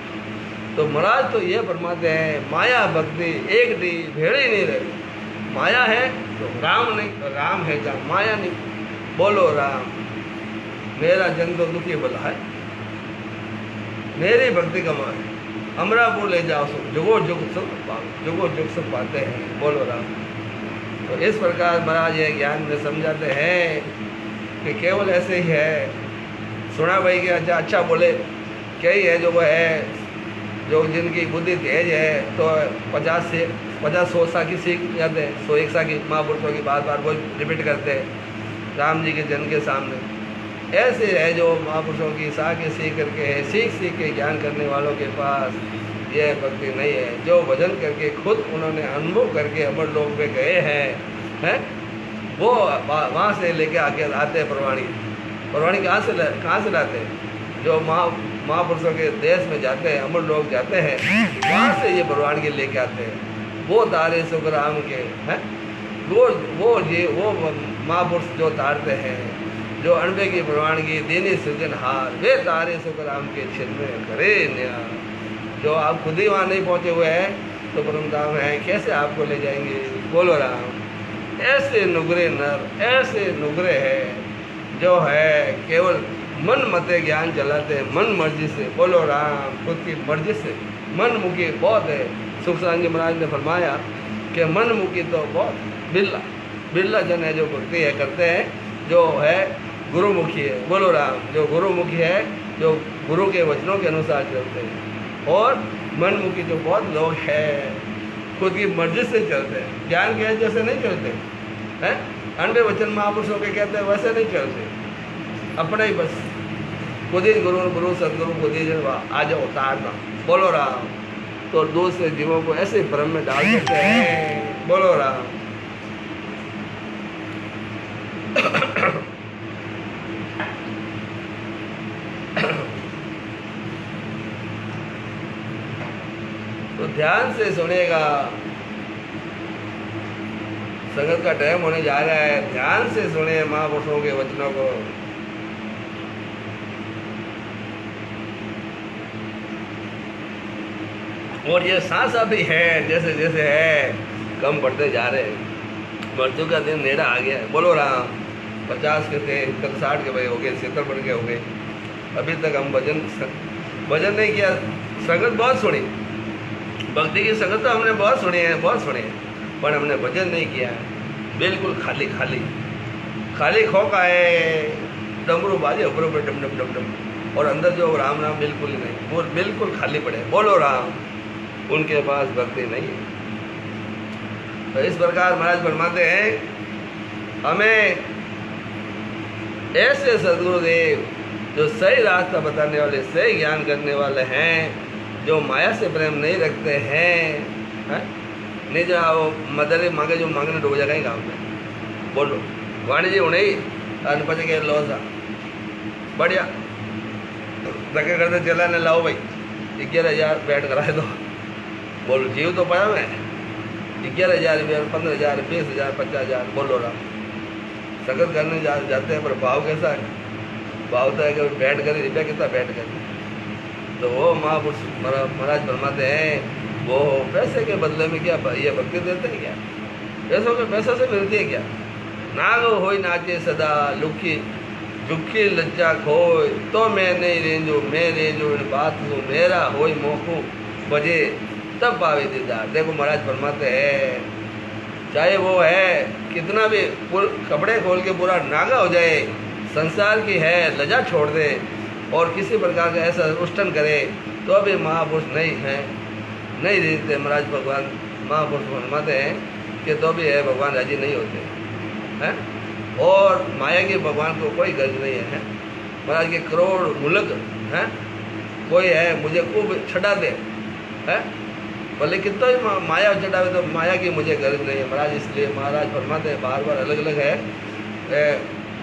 तो महाराज तो ये फरमाते हैं, माया भक्ति एक दी भेड़ी नहीं रही। माया है तो राम नहीं, राम है जहाँ माया नहीं, बोलो राम। मेरा जन तो दुखी भला है, मेरी भक्ति कमाए, अमरापुर ले जाओ सो जुगो जुग सुख पाओ, जुगो जुग सुख पाते हैं, बोलो राम। तो इस प्रकार महाराज ये ज्ञान में समझाते हैं कि केवल ऐसे ही है। सुना भाई कि अच्छा बोले कई है जो वो है, जो जिनकी बुद्धि तेज है तो 50-100 सा की सीख जाते हैं, 101 सा की महापुरुषों की बार बार वो रिपीट करते हैं राम जी के जन के सामने। ऐसे है जो महापुरुषों की सा के सीख करके है, सीख के ज्ञान करने वालों के पास यह भक्ति नहीं है। जो भजन करके खुद उन्होंने अनुभव करके अमर लोक पे गए हैं वो वहाँ से लेके आके आते हैं परवाणी। परवाणी कहाँ से लाते हैं? जो महापुरुषों के देश में जाते हैं, अमर लोग जाते हैं, वहाँ से ये परवाणी के लेके आते हैं। वो तारे सुखराम के हैं, वो महापुरुष जो तारते हैं, जो अणबे की परवानगी दीनी सृजनहार, वे तारे सुखराम के छिन्न करे न्याय। जो आप खुद ही वहाँ नहीं पहुँचे हुए हैं तो परम धाम है, कैसे आपको ले जाएंगे, बोलो राम। ऐसे नुगरे नर, ऐसे नुगरे हैं जो है केवल मन मते ज्ञान चलाते हैं, मन मर्जी से, बोलो राम। खुद की मर्जी से मन मुखी बहुत है। सुखसांग जी महाराज ने फरमाया कि मन मुखी तो बहुत बिरला जन है जो भक्ति है करते हैं, जो है गुरुमुखी है, बोलो राम। जो गुरुमुखी है, जो गुरु के वचनों के अनुसार चलते हैं, और मनमुखी जो बहुत लोग हैं खुद की मर्जी से चलते हैं, ज्ञान के जैसे नहीं चलते हैं। अनबे वचन महापुरुषों के कहते हैं वैसे नहीं चलते, अपने ही बस खुद ही गुरु सदगुरु खुद ही आ जाओ तारना, बोलो राम। तो दूसरे जीवों को ऐसे भ्रम में डाल देते हैं, बोलो राम। तो ध्यान से सुनेगा, संगत का टाइम होने जा रहा है, ध्यान से सुने महापुरुषों के वचनों को। और ये सांसा भी है, जैसे जैसे है कम बढ़ते जा रहे हैं, मृत्यु का दिन नेड़ा आ गया है, बोलो राम। 50 के थे, कल 60 के भाई हो गए, 70 बन के हो गए। अभी तक हम भजन नहीं किया। संगत बहुत सुनी, भक्ति की संगत तो हमने बहुत सुनी है, पर हमने भजन नहीं किया है। बिल्कुल खाली खाली खाली खोखा है, डमरू बाजे ऊपर ऊपर डम डम डम डम, और अंदर जो राम नाम बिल्कुल ही नहीं, वो बिल्कुल खाली पड़े। बोलो राम, उनके पास भक्ति नहीं है। तो इस प्रकार महाराज फरमाते हैं हमें ऐसे सदगुरुदेव जो सही रास्ता बताने वाले, सही ज्ञान करने वाले हैं, जो माया से प्रेम नहीं रखते हैं, नहीं जो वो मदर मांगे जो मांगने डूब जाएगा गाँव में। बोलो वाणिज्य उन्हें अनपच के लोसा बढ़िया धक्के करते चला ने लाओ भाई 11,000 बैठ कराए दो। बोलो जीव तो पाया मैं 11,000 रुपया, 15,000, 20,000, 50,000। बोलो राम, संगत करने जाते हैं, पर भाव कैसा है? भाव तो है कि बैठ कर रुपया कितना बैठ कर। तो वो महापुरुष महाराज फरमाते हैं वो पैसे के बदले में क्या ये भक्ति देते हैं क्या? पैसों के पैसों से मिलती है क्या? नागो होई नाचे सदा लुखी दुखी लज्जा खोय, तो मैं नहीं रेंजो मैं रेंजो इन बात को मेरा होई मोखू बजे तब पावे दीदार। देखो महाराज फरमाते हैं चाहे वो है कितना भी कपड़े खोल के पूरा नागा हो जाए, संसार की है लज्जा छोड़ दे और किसी प्रकार का ऐसा उष्टन करे, तो भी महापुरुष नहीं है, नहीं देते। महाराज भगवान महापुरुष फरमाते हैं कि तो भी है भगवान राजी नहीं होते हैं, और माया के भगवान को कोई गर्ज नहीं है। महाराज के करोड़ मुल्क हैं, कोई है मुझे खूब छड़ा दे है, भले कितना ही माया चढ़ावे तो माया की मुझे गर्ज नहीं है महाराज। इसलिए महाराज फरमाते हैं बार बार अलग अलग है।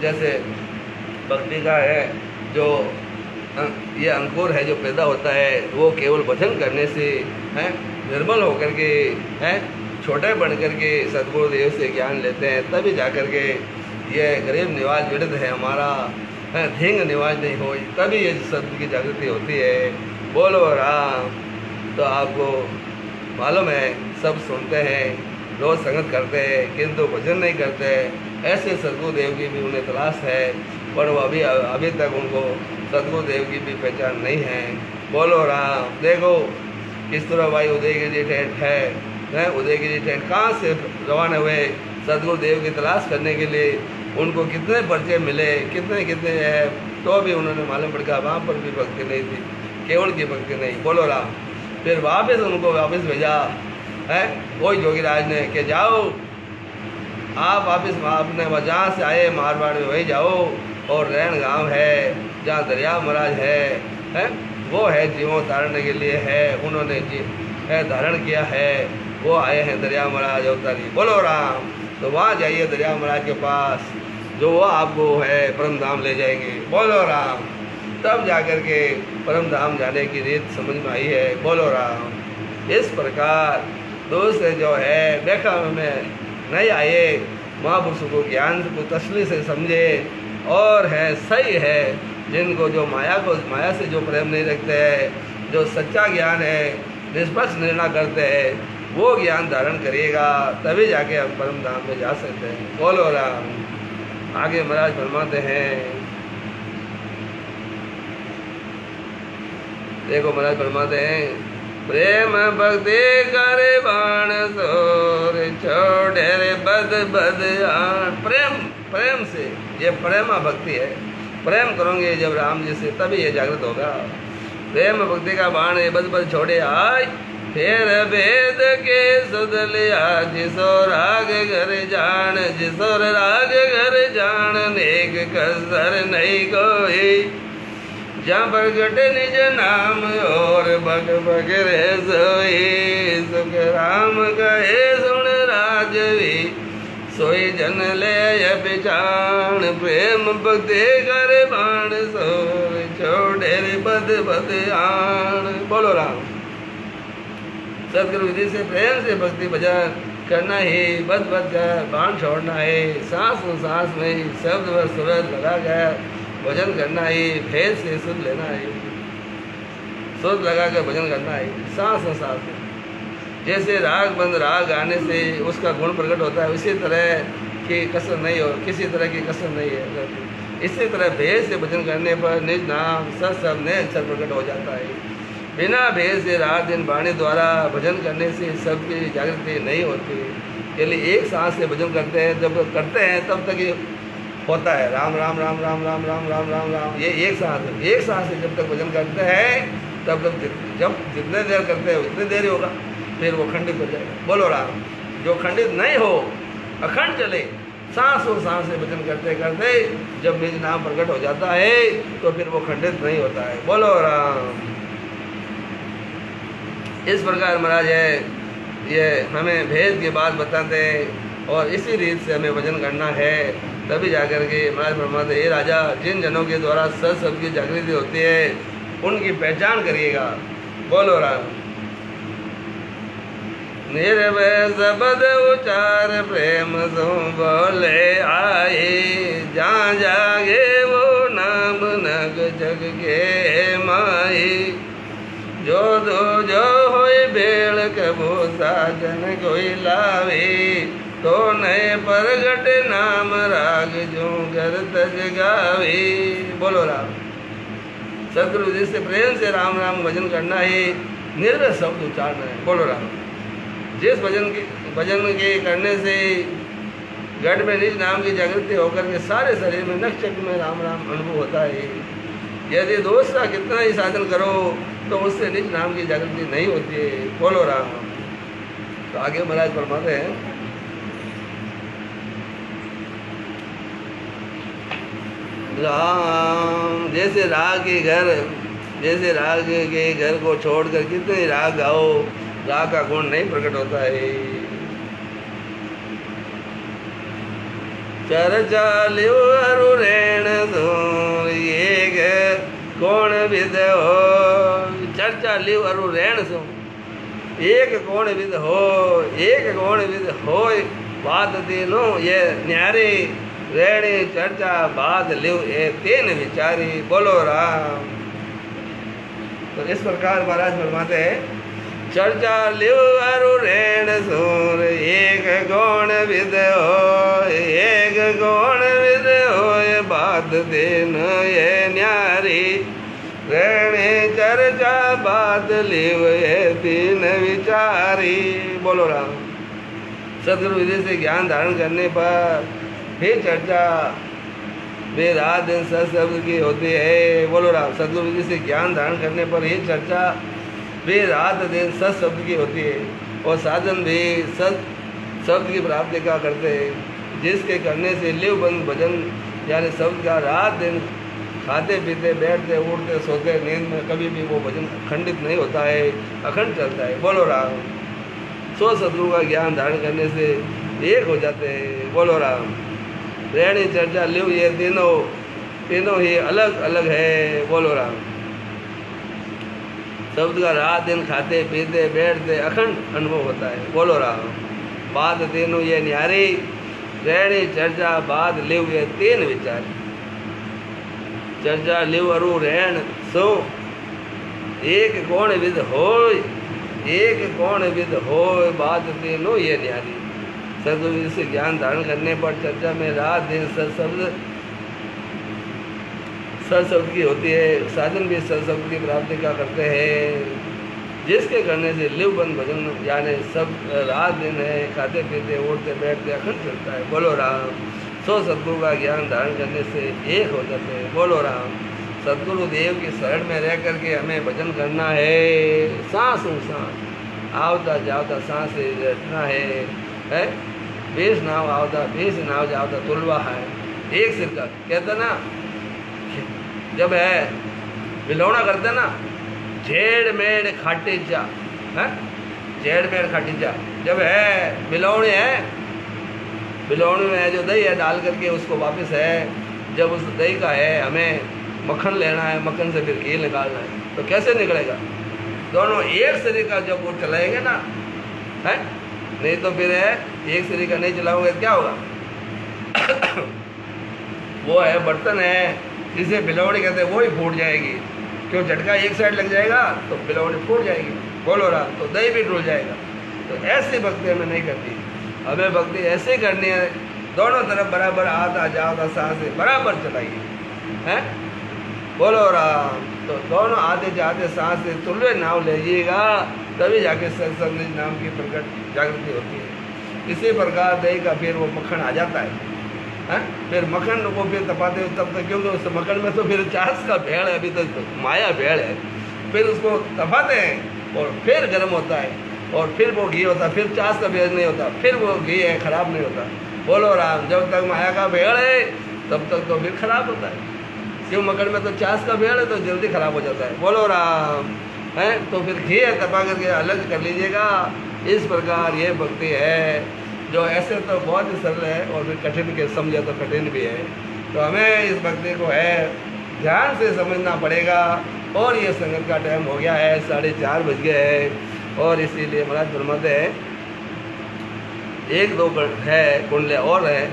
जैसे भक्ति का है जो ये अंकुर है जो पैदा होता है, वो केवल भजन करने से है, निर्मल होकर के है, छोटे बन कर के सदगुरुदेव से ज्ञान लेते हैं, तभी जा कर के ये गरीब निवाज विरध है हमारा है, धींग निवाज नहीं हो, तभी ये सत्य की जागृति होती है। बोलो राम। तो आपको मालूम है सब सुनते हैं, रोज संगत करते हैं, किंतु भजन नहीं करते। ऐसे सदगुरुदेव की भी उन्हें तलाश है, पर वो अभी तक उनको सदगुरुदेव की भी पहचान नहीं है। बोलो राम। देखो किस तरह भाई उदयगिरी टेंट है, उदयगिरी टेंट कहाँ से रवाना हुए सदगुरुदेव की तलाश करने के लिए, उनको कितने पर्चे मिले, कितने कितने है, तो भी उन्होंने मालूम पड़ गया वहाँ पर भी भक्ति नहीं थी, केवल की भक्ति नहीं। बोलो राम। फिर वापस उनको वापस भेजा है कोई जोगीराज ने कि जाओ आप वापस आपने जहाँ से आए मारवाड़ में वही जाओ, और रैन गांव है जहाँ दरिया महाराज है वो है जीवों तारने के लिए है, उन्होंने धारण किया है, वो आए हैं दरिया महाराज अवतारी। बोलो राम। तो वहाँ जाइए दरिया महाराज के पास, जो वो आपको है परम धाम ले जाएंगे। बोलो राम। तब जाकर के परम धाम जाने की रीत समझ में आई है। बोलो राम। इस प्रकार दूसरे जो है देखा में नहीं आए महापुरुषों को ज्ञान को तसली से समझे, और है सही है जिनको जो माया से जो प्रेम नहीं रखते हैं, जो सच्चा ज्ञान है, निष्पक्ष निर्णय करते हैं, वो ज्ञान धारण करिएगा, तभी जाके हम परम धाम में जा सकते हैं। बोलो राम। आगे महाराज फरमाते हैं, देखो महाराज फरमाते हैं प्रेम भक्ति करे बाण सोर छोड़े रे बद बद आन। प्रेम से, ये प्रेमा भक्ति है, प्रेम करोगे जब राम जी से तभी ये जागृत होगा। प्रेम भक्ति का बाण ये बद बद छोड़े आय, फिर भेद के सुध लिया जिसो राग घर जान, जिसो राग घर जान नेक कसर नहीं कोई, जहाँ प्रगट निज नाम और बग बग रे सोई, सुख राम कहे सुन राजवी सोई जन ले पिछाण, प्रेम भक्ति कर बाण सोर छोड़े रे बद बद आन। बोलो राम। सदगुरु विधि से प्रेम से भक्ति भजन करना ही, बद बद कर बाण छोड़ना है, सांस में शब्द व सूरज लगा कर भजन करना ही, भेद से सुध लेना है, सुध लगा कर भजन करना है, सांस में। जैसे राग बंद राग गाने से उसका गुण प्रकट होता है, उसी तरह की कसर नहीं हो, किसी तरह की कसर नहीं है। इसी तरह भेद से भजन करने पर निज नाम सब ने अक्षर प्रकट हो जाता है। बिना भेद से रात दिन वाणी द्वारा भजन करने से सबकी जागृति नहीं होती। केवल एक सांस से भजन करते हैं, जब करते हैं तब तक ये होता है राम राम राम राम राम राम राम राम राम। ये एक सांस से जब तक भजन करते हैं तब तक जब जितने देर करते हैं उतनी देर ही होगा, फिर वो खंडित हो जाएगा। बोलो राम। जो खंडित नहीं हो, अखंड चले, सांस से भजन करते करते जब निज नाम प्रकट हो जाता है तो फिर वो खंडित नहीं होता है। बोलो राम। इस प्रकार महाराज है ये हमें भेद की बात बताते हैं और इसी रीत से हमें भजन करना है। तभी जाकर के महाराज फरमाते, हे राजा, जिन जनों के द्वारा सब की जागृति होती है उनकी पहचान करिएगा। बोलो राम। निर्भय शब्द उचार प्रेम सो बोले आए, जहाँ जागे वो नाम नग जग के माए। जो दो जो होए भेड़ कबो साजन कोई लावे, तो नए परगट नाम राग जो घर तज गावे। बोलो राम। सदगुरु जी से प्रेम से राम राम भजन करना ही निर्भय शब्द उच्चारना है। बोलो राम। जिस भजन के करने से गढ़ में निज नाम की जागृति होकर के सारे शरीर में नक्षत्र में राम राम अनुभव होता है। यदि दूसरा कितना ही साधन करो तो उससे निज नाम की जागृति नहीं होती है। बोलो राम। तो आगे महाराज फरमाते हैं, राम जैसे राग के घर को छोड़कर कितने राग गाओ, राग का गुण नहीं प्रकट होता है। चर्चा लियो अरु रेण दूर, ये कौन विद हो। चर्चा लियो अरु रेण सो, एक कौन विद हो, बात तीनों ये न्यारे रेणी चर्चा बात लिव ए तीन विचारी। बोलो राम। तो इस प्रकार महाराज फरमाते हैं, चर्चा लिव अरु रेण सूर, एक गौण विद हो, बात दिन ये न्यारी रेणी चर्चा बात लिव ये तीन विचारी। बोलो राम। सदगुरु विधि से ज्ञान धारण करने पर फिर चर्चा वे रात दिन सत्शब्द की होती है। बोलो राम। सदगुरु विधि से ज्ञान धारण करने पर ये चर्चा वे रात दिन सत्शब्द की होती है और साधन भी सत शब्द की प्राप्ति का करते हैं, जिसके करने से लिव बंद भजन यानी शब्द का रात दिन खाते पीते बैठते उठते सोते नींद में कभी भी वो भजन खंडित नहीं होता है, अखंड चलता है। बोलो राम। सो सदगुरु का ज्ञान धारण करने से एक हो जाते हैं। बोलो राम। रेणी चर्चा लिव ये तीनों ही अलग अलग है। बोलो राम। शब्द का रात दिन खाते पीते बैठते अखंड अनुभव होता है। बोलो राम। बात तीनों ये न्यारी, रेणी चर्चा बात लिव ये तीन विचार। चर्चा लिव अरु रेण सो, एक कौन विद हो, बात तीनों ये न्यारी। सदगुरु से ज्ञान धारण करने पर चर्चा में रात दिन सत्शब्द की होती है, साधन भी सत्शब्द की प्राप्ति का करते हैं, जिसके करने से लिव बंद भजन यानी सब रात दिन है, खाते पीते उठते बैठते अखंड चलता है। बोलो राम। सो सदगुरु का ज्ञान धारण करने से एक हो जाते हैं। बोलो राम। सदगुरु देव की शरण में रह करके हमें भजन करना है। सांस आवता जावता सांस रटना है। बेस नाव आवता बेस नाव जावता तुलवा है। एक सिर का कहते ना, जब है बिलौना करते ना, झेड़ मेड़ खाटी चा है, झेड़ मेड़ खाटी चा। जब है बिलौनी है, बिलौनी में जो दही है डाल करके उसको वापस है, जब उस दही का है हमें मक्खन लेना है, मक्खन से फिर घी निकालना है, तो कैसे निकलेगा? दोनों एक सिरे का जब वो चलाएंगे ना है, नहीं तो फिर है एक सिरे का नहीं चलाओगे क्या होगा? वो है बर्तन है जिसे बिलौनी कहते हैं, वो ही फूट जाएगी। क्यों? झटका एक साइड लग जाएगा तो बिलौनी फूट जाएगी। बोलो राम। तो दही भी डुल जाएगा। तो ऐसी भक्ति हमें नहीं करती, हमें भक्ति ऐसे करनी है दोनों तरफ बराबर आता जाता सांसें बराबर चलाइए, हैं? बोलो राम। तो दोनों आते जाते सांसें तुल्य नाम लीजिएगा, तभी जाके सत्संग नाम की प्रकट जागृति होती है। इसी प्रकार दही का फिर वो मक्खन आ जाता है, फिर मक्खन को फिर तपाते तब तक, क्योंकि उस मक्खन में तो फिर चास का भेड़ है, अभी तो माया भेड़ है। फिर उसको तपाते हैं और फिर गर्म होता है और फिर वो घी होता है, फिर चास का भेड़ नहीं होता, फिर वो घी है खराब नहीं होता। बोलो राम। जब तक माया का भेड़ है तब तक तो फिर खराब होता है, क्यों? मक्खन में तो चास का भेड़ है तो जल्दी खराब हो जाता है। बोलो राम। है तो फिर घी है तपा करके अलग कर लीजिएगा। इस प्रकार ये भक्ति है, जो ऐसे तो बहुत ही सरल है और फिर कठिन के समझे तो कठिन भी है। तो हमें इस भक्ति को है ध्यान से समझना पड़ेगा। और ये संगत का टाइम हो गया है, 4:30 बज गए हैं, और इसीलिए महाराज फरमाते हैं 1-2 है कुंडले और है,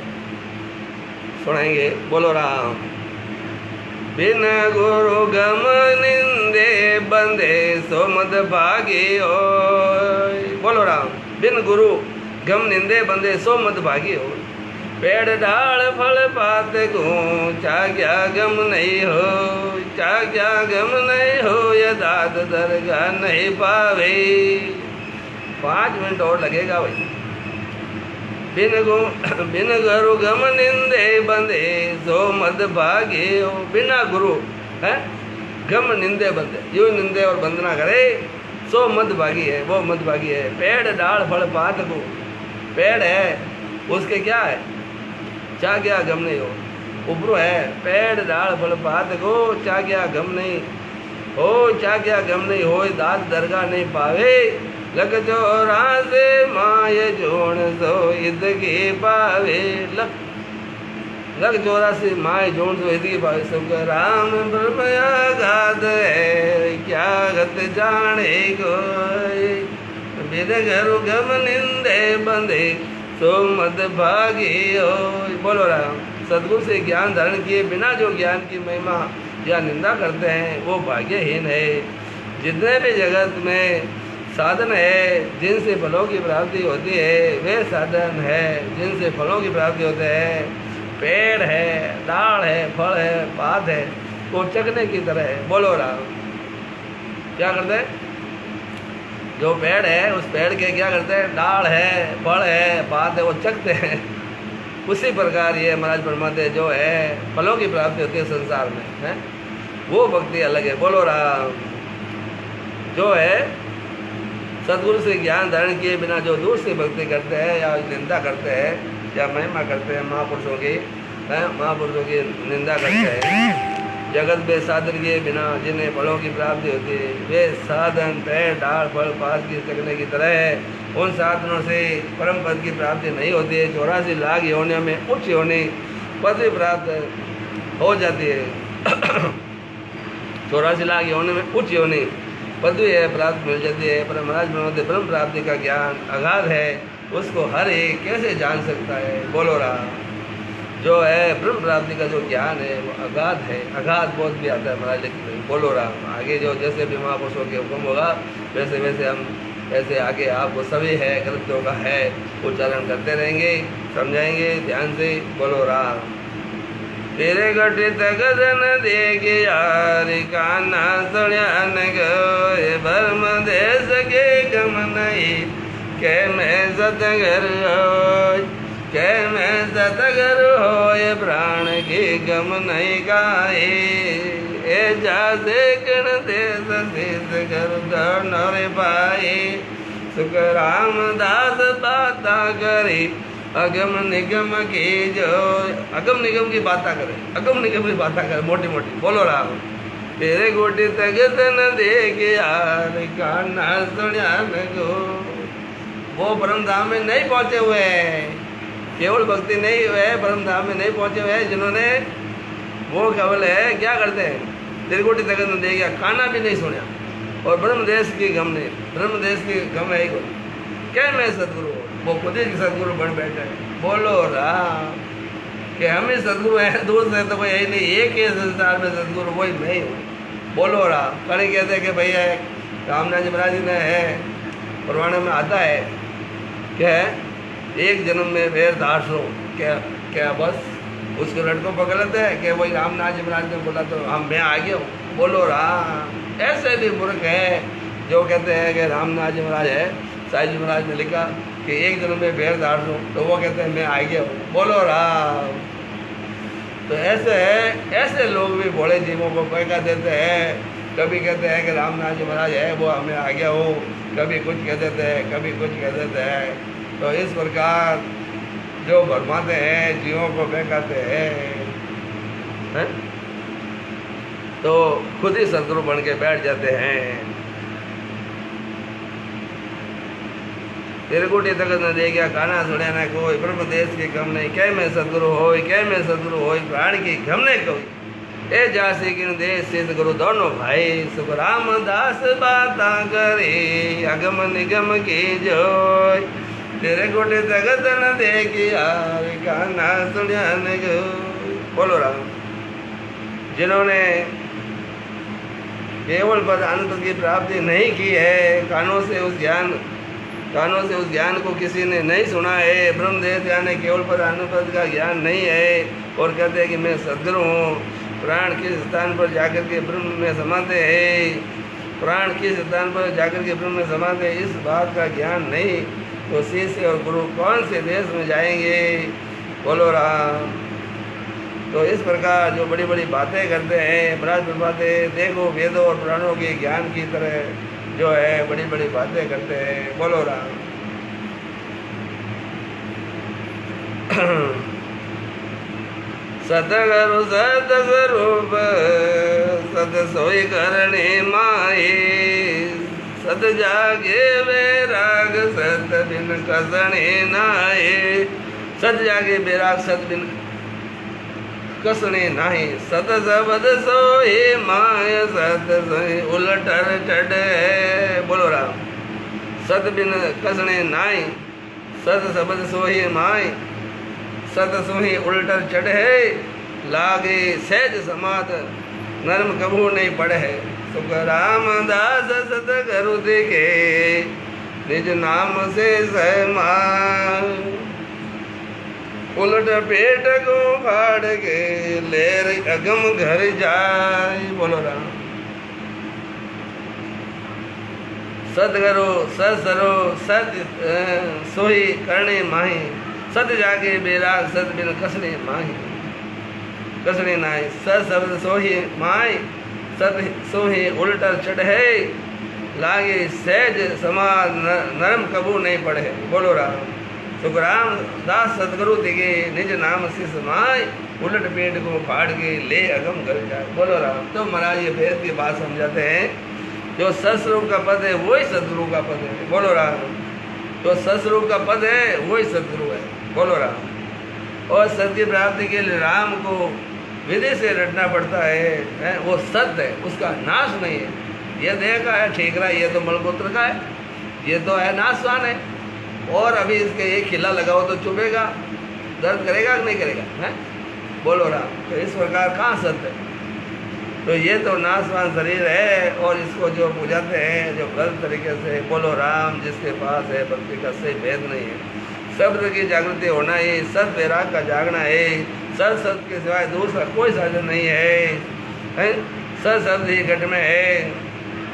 सुनाएंगे। बोलो राम। बिन गुरु गम निंदे बंदे सो मद भागी हो। बोलो राम। बिन गुरु गम निंदे बंदे सो मद भागी हो। पेड़ डाल फल पात को क्या गम नहीं हो, क्या गम नहीं हो, ये दाद दरगाह नहीं पावे। 5 मिनट और लगेगा भाई। बिन गुरु गम निंदे बंदे सो मद भागे हो। बिना गुरु है गम निंदे बंदे, जो निंदे और बंदना करे सो मद भागी है, वो मद भागी है। पेड़ डाल फल पात को, पेड़ है उसके क्या है, चा क्या गम नहीं हो। उपरो है पेड़ डाल फल पात को, चा क्या गम नहीं हो, चा क्या गम नहीं हो, दाद दरगाह नहीं पावे। लग चोरा से माय जोड़ सो ईद की पावे। लग चोरा से माय जोड़ सो ईद की पावे। सुख राम ब्रह्मया गाद है, क्या गत जाने कोई। बिन गुरु गम निंदे बंदे सो मद भागी हो। बोलो राम। सदगुरु से ज्ञान धारण किए बिना जो ज्ञान की महिमा या निंदा करते हैं वो भाग्यहीन है। जितने भी जगत में साधन है जिनसे फलों की प्राप्ति होती है, वे साधन है जिनसे फलों की प्राप्ति होते हैं। पेड़ है, डाल है, फल है, पात है, वो चखने की तरह है। बोलो राम। क्या करते हैं? जो पेड़ है उस पेड़ के क्या करते हैं, डाल है, फल है, पात है, वो चखते हैं। उसी प्रकार ये महाराज फरमाते जो है फलों की प्राप्ति होती है संसार में, है वो भक्ति अलग है। बोलो राम। जो है सदगुरु से ज्ञान धारण किए बिना जो दूर से भक्ति करते हैं या निंदा करते हैं या महिमा करते हैं महापुरुषों की निंदा करते हैं, जगत में साधन किए बिना जिन्हें फलों की प्राप्ति होती है, वे साधन पेड़ डाल फल पात की चखने की तरह है। उन साधनों से परम पद की प्राप्ति नहीं होती है। 84 लाख योनियों में उच्च योनि पदवी प्राप्त हो जाती है। 84 लाख योनि में उच्च योनि पदवी है प्राप्त मिल जाती है। पर महाराज बनोते ब्रह्म प्राप्ति का ज्ञान अगाध है, उसको हर एक कैसे जान सकता है। बोलो राम। जो है ब्रह्म प्राप्ति का जो ज्ञान है वो अगाध है, अगाध बोध भी आता है महाराज लिखते। बोलो राम। आगे जो जैसे भी महापुरुषों के हुक्म होगा वैसे वैसे हम ऐसे आगे आपको सभी है कृत्यों का है उच्चारण करते रहेंगे, समझाएंगे ध्यान से। बोलो राम। तेरे घटित गदन देगे यार काना सुण्यान गए, भरम दे सके गम नहीं के मैं सतगर हो, के मैं सतगर हो, ये प्राण की गम नहीं गाए। ए जा से कण दे सतीस कर नौरे पाए। सुख रामदास बाता करे अगम निगम की, जो अगम निगम की बाता करे, अगम निगम की बाता करे मोटी मोटी। बोलो राम। तेरे गोटी तगत न देगे यार काना सुण्यान गो। वो परम धाम में नहीं पहुंचे हुए हैं, केवल भक्ति नहीं हुए परम धाम में नहीं पहुंचे हुए हैं, जिन्होंने वो केवल है क्या करते हैं, त्रिकोटि तगत न देगा, खाना भी नहीं सुना और ब्रह्म देश की गम नहीं, ब्रह्म देश की गम है ही क्या मैं सदगुरु, वो खुद ही सदगुरु बन बैठे हैं। बोलो राम। कि हम ही सदगुरु हैं, दूर से तो कोई यही नहीं, एक ही संसार में सदगुरु वही मैं ही हूँ। बोलो राम। कड़ी कहते हैं कि भैया रामनाथ जी महाराज जी ने है पुराने में आता है क्या है, एक जन्म में वेर दास लो, क्या क्या बस उसको लड़कों पकड़ लेते हैं कि वही रामनाथ जी महाराज ने बोला तो हम मैं आ गया हूँ, बोलो राम। ऐसे भी मूर्ख है जो कहते हैं कि रामनाथ जी महाराज है, साईं जी महाराज ने लिखा कि एक जन्म में वेर दास लो, तो वो कहते हैं मैं आ गया हूँ, बोलो राम। तो ऐसे है, ऐसे लोग भी भोले जीवों को पैका देते हैं। कभी कहते हैं कि रामनाथ जी महाराज है वो हमें आ गया हो, कभी कुछ कह देते हैं, कभी कुछ कह देते हैं। तो इस प्रकार जो भरमाते हैं, जीवों को बहकाते हैं, तो खुद ही सदगुरु बन के बैठ जाते हैं। तेरे कोटी तकत न दे गया काना सुने न कोई, ब्रह्म देश के गम नहीं, कह में सदगुरु होई, कह में सदगुरु होई, प्राण की गम नहीं कोई। ए जासी किन देश सिद्ध गुरु दोनों भाई, सुख रामदास बाता करे, अगम निगम की जोय। तेरे कोटी तकत न दे गया काना सुने न कोई। बोलो राम। जिन्होंने केवल पद अनंत की प्राप्ति नहीं की है, कानों से उस ज्ञान को किसी ने नहीं सुना है, ब्रह्मदेव यानी केवल पद अनुपद का ज्ञान नहीं है, और कहते हैं कि मैं सदगुरु हूँ। प्राण किस स्थान पर जाकर के ब्रह्म में समाते हैं, प्राण किस स्थान पर जाकर के ब्रह्म में समाते हैं, इस बात का ज्ञान नहीं, तो शिष्य और गुरु कौन से देश में जाएंगे। बोलो राम। तो इस प्रकार जो बड़ी बड़ी बातें करते हैं, बराबर बातें, देखो वेदों और पुराणों के ज्ञान की तरह जो है बड़ी बड़ी बातें करते हैं। बोलो राम। सतगुरु सतस्वरूप सत सोई करणे माए, सत जागे बैराग सत बिन कसणे नाए। सत जागे बैराग सत बिन कसणे नाही, सत शब्द सोए माय सत सोए उलटर चढ़े। बोलो राम। सत बिन कसणे नाही, सत शब्द सोए माय सत सोही उलटर चढ़े। लागे सहज समात नरम कबू नहीं पढ़े। सुख रामदास सत गुरु दिखे, निज नाम से सहमान। उलट पेट को फाड़ के लेर अगम घर जाए। बोलो राम। सदगुरु ससरो सत सोही करणे माही, सत जागे बेराग सत बिन कसने माही, कसने नाय। सत शब्द सोही माय सत सोही उल्टर चढ़े। लागे सहज समाज नरम कबू नहीं पढ़े। बोलो राम। सुखराम दास सदगुरु दिखे, निज नाम से समाय। उलट पेट को फाड़ के ले अगम कर जाए। बोलो राम। तो महाराज ये वेद की बात समझाते हैं, जो सस्वरूप का पद है वही सदगुरु का पद है। बोलो राम। जो सस्वरूप का पद है वही सदगुरु है। बोलो राम। और सत्य की प्राप्ति के लिए राम को विधि से रटना पड़ता है, वो सत्य है, उसका नाश नहीं है। ये देह का है ठीकरा, ये तो मलगोत्र का है, ये तो है नाशवान है। और अभी इसके एक खिला लगाओ तो चुभेगा, दर्द करेगा कि नहीं करेगा, है? बोलो राम। तो इस प्रकार कहाँ सत्य है? तो ये तो नाशवान शरीर है, और इसको जो बुझाते हैं जो गलत तरीके से, बोलो राम, जिसके पास है भक्ति का सही भेद नहीं है। शब्द की जागृति होना है, सत वैराग का जागना है। सत शब्द के सिवाय दूसरा कोई साधन नहीं है। सत शब्द ही घट में है,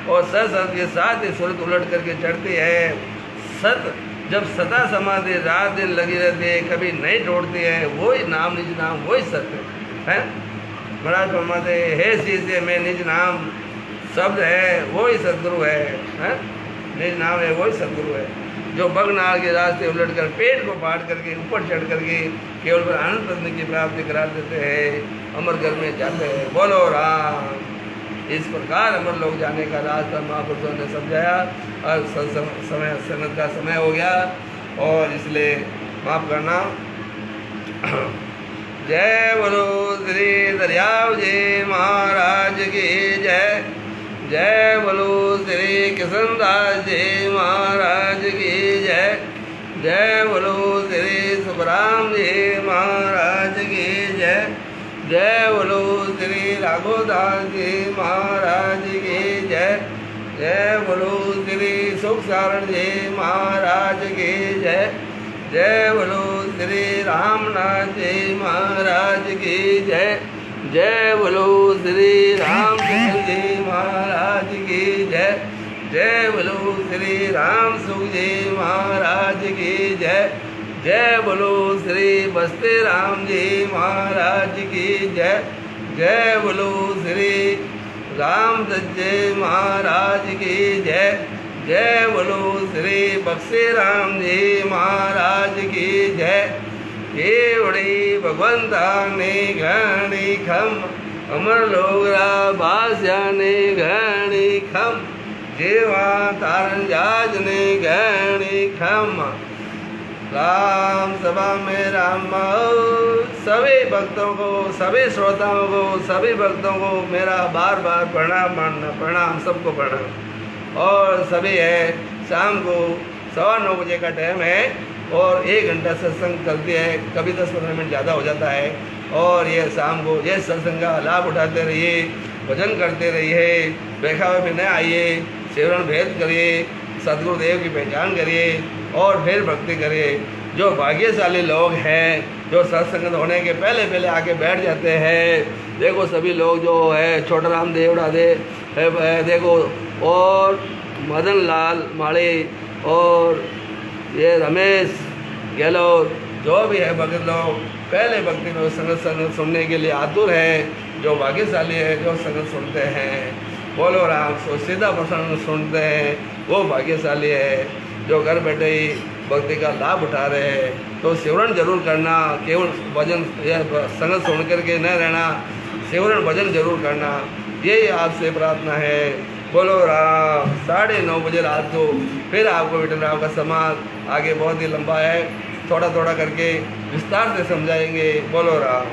और सत शब्द के साथ ही सूरत उलट करके चढ़ती है। सत जब सदा समाधि रात दिन लगी रहती है, कभी नहीं टूटती है, वही नाम निज नाम वही सत्य है। महाराज फरमाते हे शीशे में निज नाम शब्द है वही सदगुरु है। निज नाम है वही सदगुरु है, जो बगनाल के रास्ते उलट कर पेट को फाड़ करके ऊपर चढ़ करके केवल पर आनंद पत्नी की प्राप्ति करा देते हैं, अमर घर में जाते हैं। बोलो राम। इस प्रकार अमर लोग जाने का रास्ता महापुरुषों ने समझाया। और समय सनत का समय हो गया, और इसलिए माफ करना। जय बोलो श्री दरियाव जी महाराज की जय। जय बोलो श्री कृष्णदास जी महाराज की जय। जय बोलो श्री सुखराम जी महाराज की जय। जय बोलो श्री राघोदास जी महाराज की जय। जय बोलो श्री सुख सारण जी महाराज की जय। जय बोलो श्री रामनाथ जी महाराज की जय। जय बोलो श्री रामचंद्र जी महाराज की जय। जय बोलो श्री राम सुख जी महाराज की जय। जय बोलो श्री बस्ती राम जी महाराज की जय। जय बोलो श्री रामदत्त जी महाराज की जय। जय बोलो श्री बक्सी राम जी महाराज की जय। केवड़ी भगवंता ने घणी खम अमर लोगरा बास्या ने घणी खम जेवा तारण जाज ने घणी खम। राम सभा में राम सभी भक्तों को, सभी श्रोताओं को, सभी भक्तों को मेरा बार बार प्रणाम मानना, प्रणाम सबको प्रणाम। और सभी है शाम को 9:15 बजे का टाइम है और 1 घंटा सत्संग चलती है, कभी 10-15 मिनट ज़्यादा हो जाता है। और ये शाम को ये सत्संग का लाभ उठाते रहिए, भजन करते रहिए, बेखावे में न आइए, सेवन भेद करिए, सदगुरुदेव की पहचान करिए और फिर भक्ति करिए। जो भाग्यशाली लोग हैं जो सत्संग होने के पहले पहले आके बैठ जाते हैं, देखो सभी लोग जो है छोटा राम देवड़ा दे देखो, और मदन लाल माड़ी और ये रमेश गहलोत, जो भी है भगत लोग पहले भक्ति में संगत सुनने के लिए आतुर है। जो भाग्यशाली है जो संगत सुनते हैं, बोलो राम सो सीधा प्रसंग सुनते हैं, वो भाग्यशाली है। जो घर बैठे ही भक्ति का लाभ उठा रहे हैं तो सिमरन जरूर करना, केवल भजन या संगत सुन करके न रहना, सिमरन भजन जरूर करना, यही आपसे प्रार्थना है। बोलो राम। 9:30 बजे रात को फिर आपको विठल राम का समाज आगे बहुत ही लंबा है, थोड़ा थोड़ा करके विस्तार से समझाएंगे। बोलो राम।